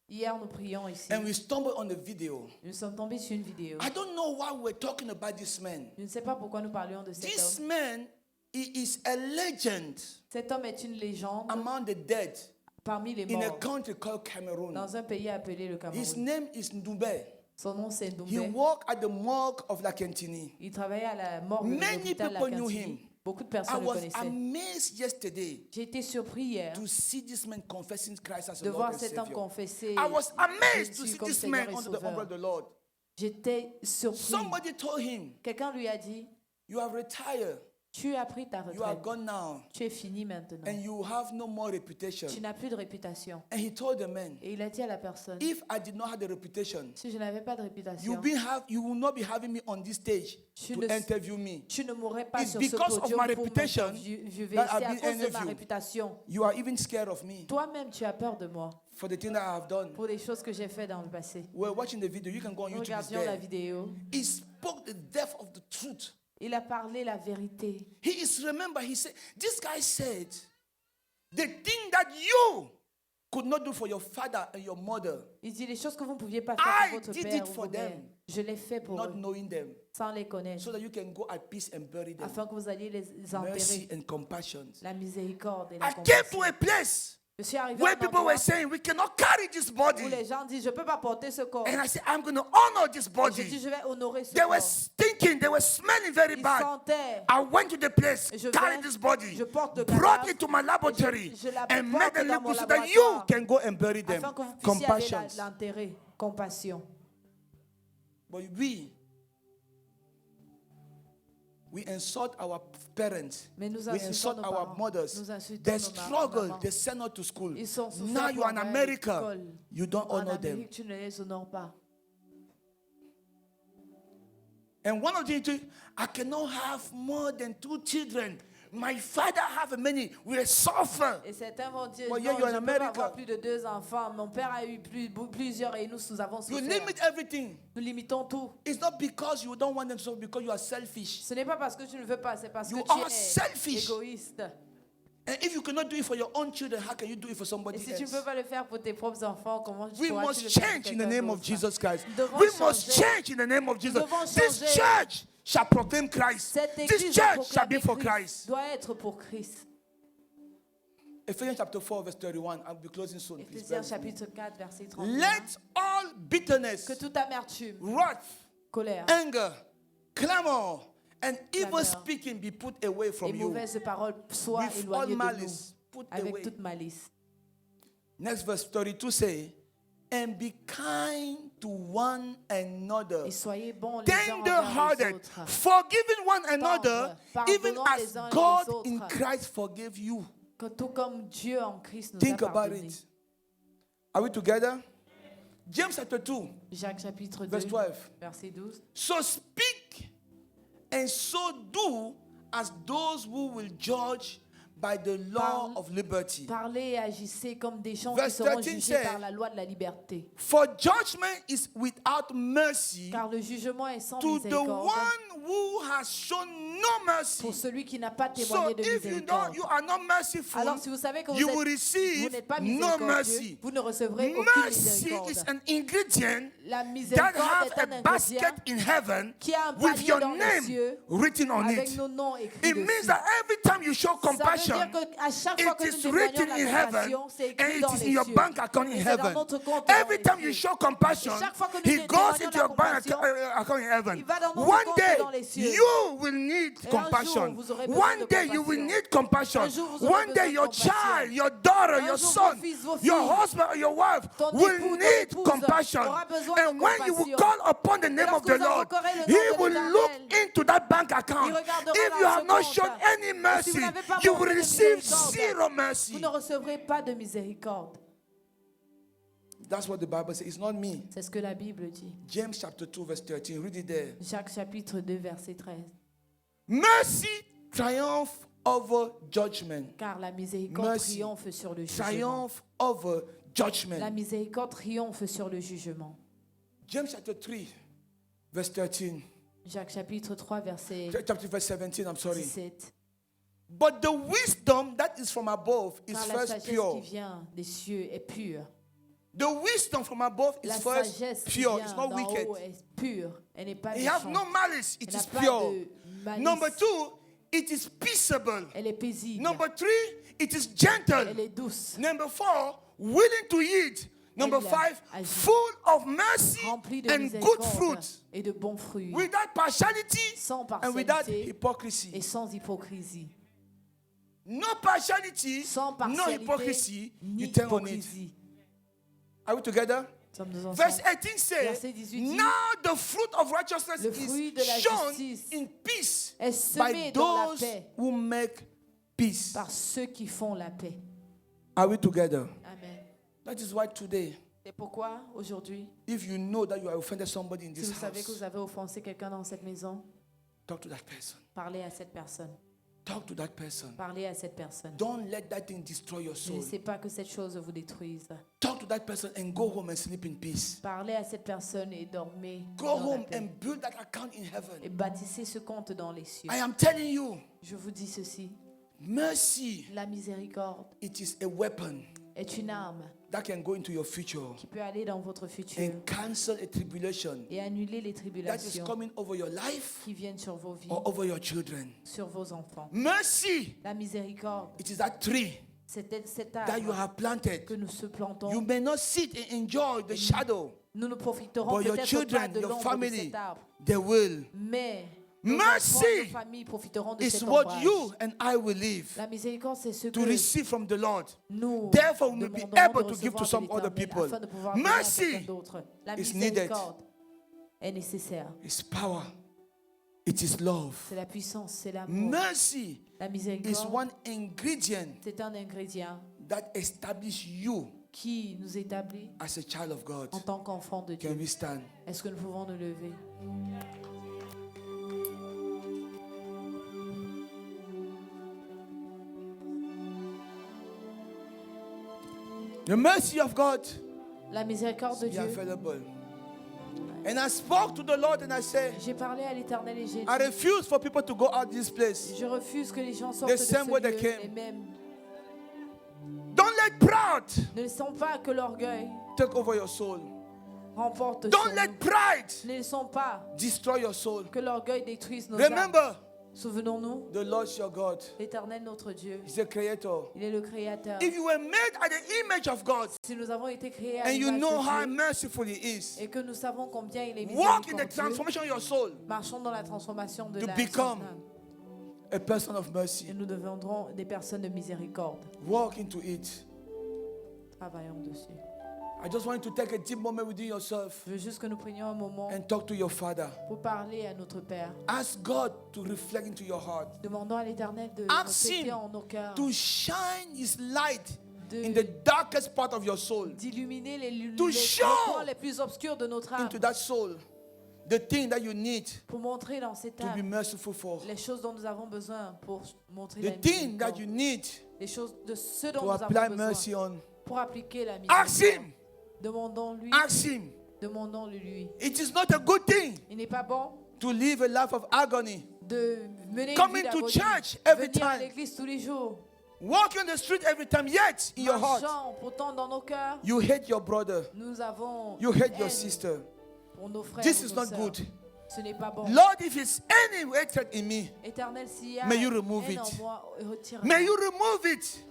Hier, nous prions ici. and we stumbled on the video. Nous sommes tombés sur une vidéo. I don't know why we're talking about this man. Je ne sais pas pourquoi nous parlions de cet This homme. man, he is a legend Cet homme est une légende among the dead parmi les in a morts country called Cameroon. dans un pays appelé le His Cameroun. name is Ndumbe. Son nom c'est He Doumbé. worked at the morgue of La Kentini. Il travaillait à la morgue de Many l'hôpital La people knew Cantini. him. Beaucoup de I personnes le was connaissaient. amazed yesterday J'ai été surpris hier to see this man confessing Christ as a de Lord voir and cet homme Savior. confesser I was amazed to Jésus see comme this Seigneur man et under the umbrella Sauveur. of the Lord. J'étais surpris. Somebody told him, Quelqu'un lui a dit, you have retired. tu as pris ta You are retraite. gone now. Tu es fini maintenant. And you have no more reputation. Tu n'as plus de réputation. And he told the man, Et il a dit à la personne, if I did not have the reputation, si je n'avais pas de réputation, you will not be having me on this stage Tu to ne- interview me. tu ne mourrais pas It's sur ce because of podium my pour reputation m'interviewer. that C'est I've à been cause de ma interviewed. réputation. You are even scared of me Toi-même, tu as peur de moi for the thing that I have done. pour les choses que j'ai faites dans le passé. We're watching the video. You can go on Nous YouTube. It's regardions la there. vidéo. He spoke the depth of the truth. Il a parlé la vérité. He is, remember, he said, this guy said, the thing that you could not do for your father and your mother, Il dit les choses que vous ne pouviez pas faire I pour votre did père it ou for vos mères. them. Je l'ai fait pour not eux, knowing them, sans les connaître, so that you can go at peace and bury them. afin que vous alliez les Mercy enterrer. and compassion. La miséricorde et la I came to compassion. a place Je suis arrivé à where un people endroit were saying, we cannot carry this où body. les gens disent, je ne peux pas porter ce corps. And I said, I'm going to honor this Et je dis, body. je vais honorer ce They were corps. stinking, they were smelling very Ils bad. sentaient. I went to the place, Je carried vais, this body, je porte le brought cadavre, it to my laboratory, je la and made porte them dans look mon so that you laboratoire, can go and bury them. afin que vous puissiez aller Compassion. l'enterrer. Compassion. But we insult our parents. Mais nous We insultons insult nos our parents. mothers. Nous insultons They nos struggle. mamans. They send us to school. Ils sont souffrants Now you pour are in aller à America. l'école. You don't En honor them. Amérique, tu ne les honores pas. And one of the things, I cannot have more than 2 children. My father have many. We suffer. Et certains vont dire, Well, non, yeah, you're je in ne peux pas America. avoir plus de 2 enfants. Mon père a eu plusieurs et nous avons You souffert. limit everything. Nous limitons tout. It's not because you don't want them to suffer, because you are selfish. Ce n'est pas parce que tu ne veux pas, c'est parce You que tu are es selfish. égoïste. And if you cannot do it for your own children, how can you do it for Et somebody si tu ne else? peux pas le faire pour tes propres enfants, comment We pourras-tu must le faire pour change in the quelqu'un name of d'autre? Jesus Christ. Nous devons We must changer. change in the name of Jesus. devons This changer. church shall proclaim Christ. Cette This église doit church shall be proclamer for Christ, Christ. doit être pour Christ. Ephesians chapter 4, verse 31. I'll be closing soon. Please bear Éphésiens with me. chapitre 4, verset 31. Let all bitterness, Que toute amertume, wrath, colère anger, clamor, and evil Clameur. speaking be put away et from you. mauvaises paroles soient With all éloignées de nous, malice, put avec away. toute malice. Next verse 32 say, and be kind to one another. Et soyez bons les uns envers les Tender-hearted, autres. forgiving one another, even pardonnant as les uns les God autres. in Christ forgave you. Tout comme Dieu en Christ nous Think a about pardonné. it. Are we together? James chapter 2, Jacques chapitre 2, verse 12. verset 12. So speak and so do as those who will judge by the law of liberty. Parlez et agissez comme des gens Verse qui seront 13 jugés says, par la loi de la liberté. For judgment is without mercy Car le jugement est sans to the miséricorde one who has shown no mercy. pour celui qui n'a pas So témoigné de if miséricorde. you are not merciful, Alors si vous savez que you will vous receive n'êtes pas no miséricordieux, mercy. vous ne recevrez aucune Mercy miséricorde. is an ingredient La that miséricorde have est un a ingrédient basket in heaven qui a un with panier your dans les name cieux written on avec it. nos noms écrits It means dessus. that every time you show Ça veut compassion, dire qu'à chaque fois que it nous is témoignons written de in la heaven compassion, c'est and écrit it dans is in les your cieux. bank account in Et c'est dans heaven. notre compte Every dans time les you cieux. show compassion, Et chaque fois que nous He goes témoignons into de la your bank compassion, account in heaven. il va dans notre One compte day, dans les cieux. you will need Et un jour, compassion. vous aurez besoin One de day, you will compassion. need compassion. Un jour, vous aurez One day, besoin de your compassion. child, your daughter, Un your jour, son, vos fils, vos your filles, husband, or your wife ton will époux, ton need épouse compassion. aura besoin And de when you will compassion. call upon the name of lorsque the vous Lord, invoquerez le nom He de will l'Éternel, look into that bank il account. regardera If dans you ce have not compte. shown any Et si mercy, vous n'avez pas you montré will de receive miséricorde, zero mercy. vous ne recevrez pas de miséricorde. That's what the Bible says. It's not me. C'est ce que la Bible dit. James chapter 2, verse 13. Read it there. Jacques chapitre 2, verset 13. Mercy triumph over judgment. Car la miséricorde Mercy triomphe sur le jugement. Triumph over La judgment. miséricorde triomphe sur le jugement. James chapter 3, verse 13. Jacques chapitre 3, verset Chapter verse 17, I'm sorry. 17. But the wisdom that is from above is Car la first sagesse qui pure. vient des cieux est pure. The wisdom from above is La first sagesse qui pure. vient It's not d'en wicked. haut est pure. Elle n'est pas It has méchante. no malice. It Elle n'a is pas pure. de malice. Number 2, it is peaceable. Elle est paisible. Number 3, it is gentle. Elle est douce. Number 4, willing to eat. Number Elle 5, agit. full of mercy Remplie de and good miséricorde fruit. et de bons fruits. Without partiality Sans and without partialité hypocrisy. et sans hypocrisie. No partiality, Sans no partialité hypocrisy. ni You turn on it. hypocrisie. Are we together? Sommes-nous ensemble. Verse 18 says, Verset 18 dit, now the fruit of righteousness le fruit is de la shown justice in peace est semé by dans la those paix who make peace. par ceux qui font la paix. Are we together? Amen. That is why today, C'est pourquoi aujourd'hui, if you know that you have offended somebody in si this vous savez que house, vous avez offensé quelqu'un dans cette maison, talk to that person. parlez à cette personne. Talk to that person. Parlez à cette personne. Don't let that thing destroy your Ne soul. laissez pas que cette chose vous détruise. Talk to that person and go home and sleep in peace. Parlez à cette personne et dormez Go dans la home paix. and build that account in heaven. Et bâtissez ce compte dans les cieux. I am telling you, Je vous dis ceci, mercy, la miséricorde it is a weapon est une arme that can go into your future qui peut aller dans votre futur and cancel a tribulation et annuler les that is tribulations coming over your life qui viennent sur vos vies, or over your children. sur vos enfants. Mercy, La miséricorde, it is that tree c'est cet that you arbre have planted. que nous se plantons. You may not sit and enjoy the shadow, Nous ne profiterons but your peut-être pas children, de your l'ombre de family, cet arbre, they will. mais nos Mercy enfants, nos familles profiteront de It's cet what ombrage. you and I will live La miséricorde, c'est ce to que receive from the Lord. nous Therefore, we will be demandons able de to give to recevoir some de other l'Éternel people. afin de pouvoir donner à Mercy quelqu'un d'autre. La is needed. miséricorde est nécessaire. It's power. It is love. C'est la puissance, c'est l'amour. Mercy La is miséricorde, one ingredient c'est un ingrédient that establishes you qui nous établit as a child of God. en tant qu'enfant de Can Dieu. we stand? Est-ce que nous pouvons nous lever? The mercy of God La miséricorde de is Dieu. available. And I spoke to the Lord and I said, J'ai parlé à l'Éternel et j'ai I dit, refuse for people to go out this place. je refuse que les gens sortent The de ce same way they lieu came. et même Don't let pride ne laissons pas que l'orgueil take over your soul. remporte sur Don't let nous. pride Ne laissons pas destroy your soul. que l'orgueil détruise nos âmes. Remember, Souvenons-nous, the Lord your God l'Éternel notre Dieu, is the creator. il est le Créateur. If you were made at the image of God Si nous avons été créés à and you l'image know de how Dieu merciful He is, et que nous savons combien il est walk in the miséricordieux, transformation of your soul marchons dans la transformation de to la become son âme. a person of Et mercy. nous deviendrons des personnes de miséricorde. Walk into it. Travaillons dessus. I just want you to take a deep moment within yourself Je veux juste que nous prenions un moment and talk to your Father. pour parler à notre Père. Ask God to reflect into your heart, Demandons à l'Éternel de Ask refléter him en nos cœurs, to shine His light de- in the darkest part of your soul, d'illuminer les To les show points les plus obscurs de notre âme, into that soul, the thing that you need pour montrer dans cette to be âme merciful for, les choses dont nous avons besoin pour montrer the la thing that miséricorde. you need Les choses de ce dont to nous apply avons mercy besoin on. pour appliquer la Ask miséricorde. him. Demandons-lui. Ask him. Demandons-le lui. It is not a good thing Il n'est pas bon to live a life of agony, de mener une coming vie to d'agonie, church every venir à time, l'église tous les jours, walking on the street every time, yet in your heart, marchant, pourtant dans nos cœurs, you hate your brother, nous avons you une hate your haine sister. pour nos frères This ou is nos not sœurs. good. Ce n'est pas bon. Lord, if it's any hatred in me, Éternel, s'il y a may you remove haine en it. moi, retire-la. May you remove it.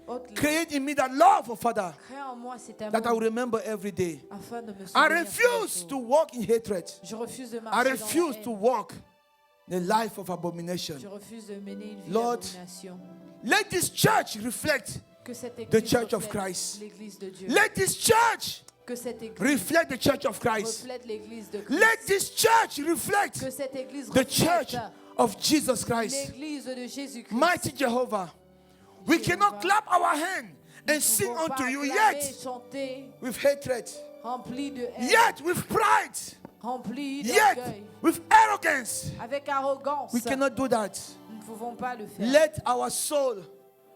Ôte-la. Create in me that love for Father Crée en moi cet that I will amour remember every day. afin de me I souvenir tous les refuse jours. to walk in hatred. Je refuse de I marcher refuse dans to la haine. walk the life of abomination. Je refuse de mener une vie Lord, d'abomination. Let this church reflect Que cette the église church of reflète Christ. l'église de Dieu. Let this church Que cette église reflect the church of Christ. reflète l'église de Christ. Let this church reflect Que cette église the church reflète of Jesus Christ. l'église de Jésus-Christ. Mighty Jehovah, we cannot clap our hand and sing Nous ne pouvons unto pas you acclamer, yet chanter, with hatred, rempli de haine, yet with pride, rempli yet d'orgueil, with arrogance. avec arrogance. We cannot do that. Nous ne pouvons pas le faire. Let our soul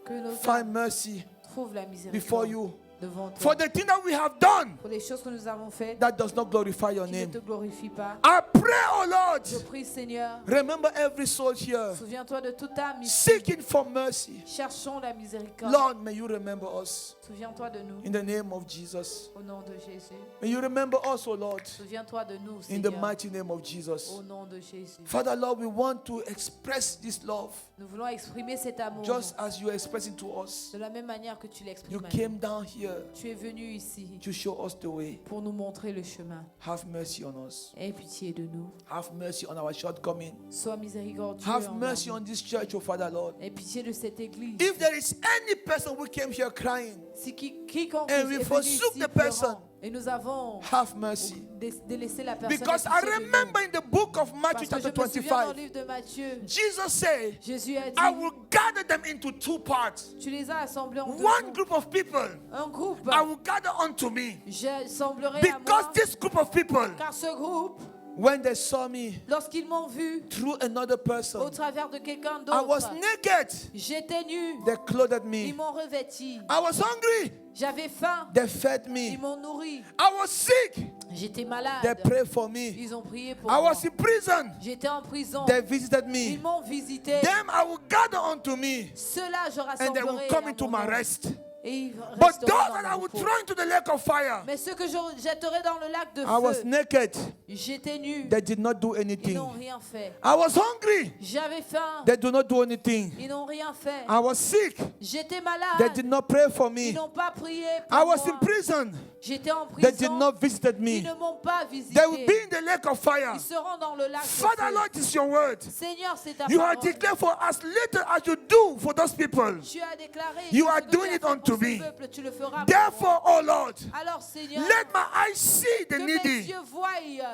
Que nos find âmes mercy trouvent la miséricorde before you devant toi. for the thing that we have done Pour les choses que nous avons faites that does not glorify your qui ne name. te glorifient pas. I pray, oh Lord, Je prie, Seigneur, remember every soul here souviens-toi de toute âme ici. seeking for mercy. Cherchons la miséricorde. Lord, may you remember us Souviens-toi de nous. in the name of Jesus. Au nom de Jésus. May you remember us, oh Lord, Souviens-toi de nous, in the Seigneur. mighty name of Jesus. Au nom de Jésus. Father, Lord, we want to express this love Nous voulons exprimer cet amour just as you express it to us. de la même manière que tu You l'exprimes. à nous. came down here Tu es venu ici to show us the way. pour nous montrer le chemin. Have mercy on us. Aie pitié de nous. Have mercy on our shortcoming. Sois miséricordieux. Have envers mercy nous. on this church, oh Father, Lord. Aie pitié de cette église. If there is any person who came here crying, Si quiconque And est we venu forsook ici the person. pleurant, et nous avons have mercy. délaissé la personne. Because aie I pitié de nous. remember in the book of Matthew Parce que chapter je me souviens dans le 25, livre de Matthieu, Jesus said, Jésus a dit, I will gather them into two parts. tu les as assemblés en deux One groupes. group of people Un groupe, I will gather unto me. j'assemblerai à Because moi, this group of people, car ce groupe, when they saw me lorsqu'ils m'ont vu through another au person, travers de quelqu'un I was d'autre, naked. j'étais nu, They clothed ils me. m'ont revêti, I was hungry. j'avais faim, They fed ils me. m'ont nourri, I was sick. j'étais They malade, prayed for me. ils ont prié pour I moi, was in prison. j'étais en prison, They visited ils me. m'ont visité, Them I will gather unto me, ceux-là je and they will rassemblerai come à into mon my nom, rest. et ils But resteront those dans that le I will repos. throw into the lake of fire, Mais ceux que je jetterai dans le lac de I was feu, naked. j'étais nu, They did not do ils anything. n'ont rien fait. I was hungry. J'avais faim, They do not do anything. ils n'ont rien fait. I was sick. J'étais They malade, did not pray for ils me. n'ont pas prié I pour was in moi. prison. J'étais en They did prison, not visit ils me. ne m'ont pas visité. They will be in the lake of fire. Ils seront dans le lac de Father, feu. Lord, this is your word. Seigneur, c'est ta You have parole. declared for as little as you do for those people. Tu as déclaré You que are ce que tu doing as it fait unto pour ce me. peuple, tu le feras pour moi. Therefore, oh Lord, Alors Seigneur, let my eyes see the que mes needy yeux voient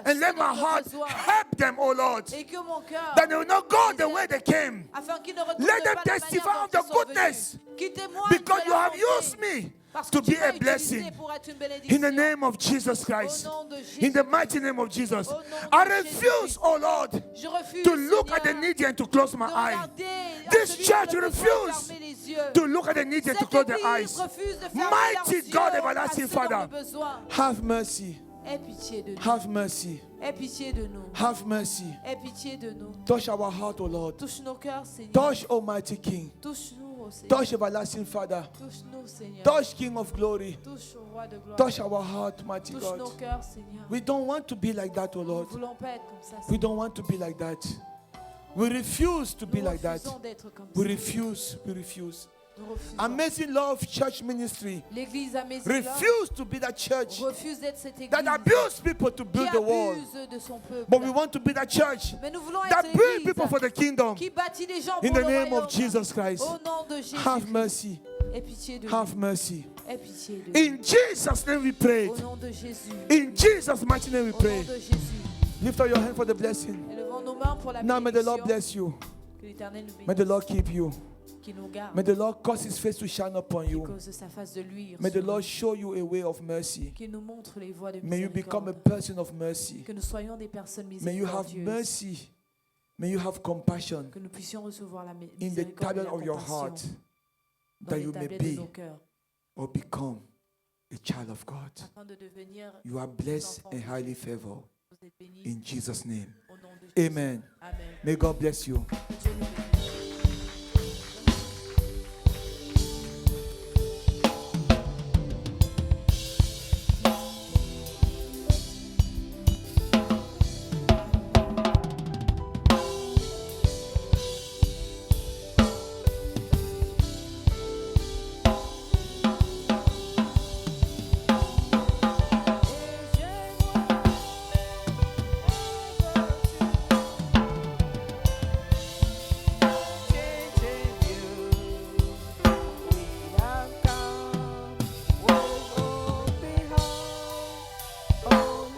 and ceux let dont my j'ai heart besoin, help them, oh Lord, et que mon cœur, that they will not go the way they came. afin qu'ils ne retournent Let them pas de la testify manière of dont the ils sont goodness, venus. Qu'ils témoignent because de you la have bonté, used me parce to que tu be m'as a blessing. utilisé pour être une In bénédiction. the name of Jesus Au Christ. nom de In Jésus, the mighty name of Jesus. Au nom I de refuse, Jésus-Christ. oh Lord, je refuse to look at the Seigneur, needy and to close my de eye. regarder à This celui church qui a besoin de refuse fermer les yeux. To look at the needy and to Cette close their église eyes. refuse de fermer Mighty leurs God, yeux à everlasting ceux dont Father. ont besoin. Have mercy. Aie pitié de nous. Have mercy. Aie pitié de nous. Have mercy. Aie pitié de nous. Touch our heart, O Lord. Touche nos cœurs, Seigneur. Touch Almighty King. Touche-nous, ô Seigneur. Touch Everlasting Father. Touche-nous, Seigneur. Touch King of Glory. Touche au roi de gloire. Touch our heart, mighty Touche nos God. cœurs, Seigneur. We don't want to be like that, O Nous ne Lord. voulons pas être comme ça, We Seigneur. don't want to be like that. We refuse to be Nous like that. refusons d'être comme We ça. refuse. We refuse. Nous refusons. Amazing Love Church Ministry L'église Amazing refuse to be that church refuse d'être cette église that abuse people to qui build the wall. abuse de son peuple. But we want to be that church Mais nous voulons that être build l'église people for the kingdom. qui bâtit les gens In pour the le name royaume. of Jesus Christ. Au nom de Jésus. Have mercy. Aie pitié de nous. Have mercy. Aie pitié de nous. In Jesus' name we pray. Au nom de Jésus. In Jesus' mighty name we Au nom pray. de Jésus. Lift up your hand for the blessing. Élevons nos mains pour la Now may the Lord bénédiction. bless you. Que l'Éternel nous May the bénisse. Lord keep you. qui nous garde, May the Lord cause His face to shine upon qui you. cause sa face de luire May the sur Lord nous, show you a way of mercy. qui nous montre les voies de May you become a miséricorde, person of mercy. que nous soyons des personnes May you have miséricordieuses, mercy. May you have compassion que nous puissions recevoir la in the miséricorde et tablet la of your heart, compassion dans that les you may tablettes de be nos cœurs, or become a child of God. afin de devenir You are blessed and highly favored. vous êtes bénis In Jesus' name. au nom de Jésus. Amen. Amen. May God bless you. Que Dieu nous bénisse.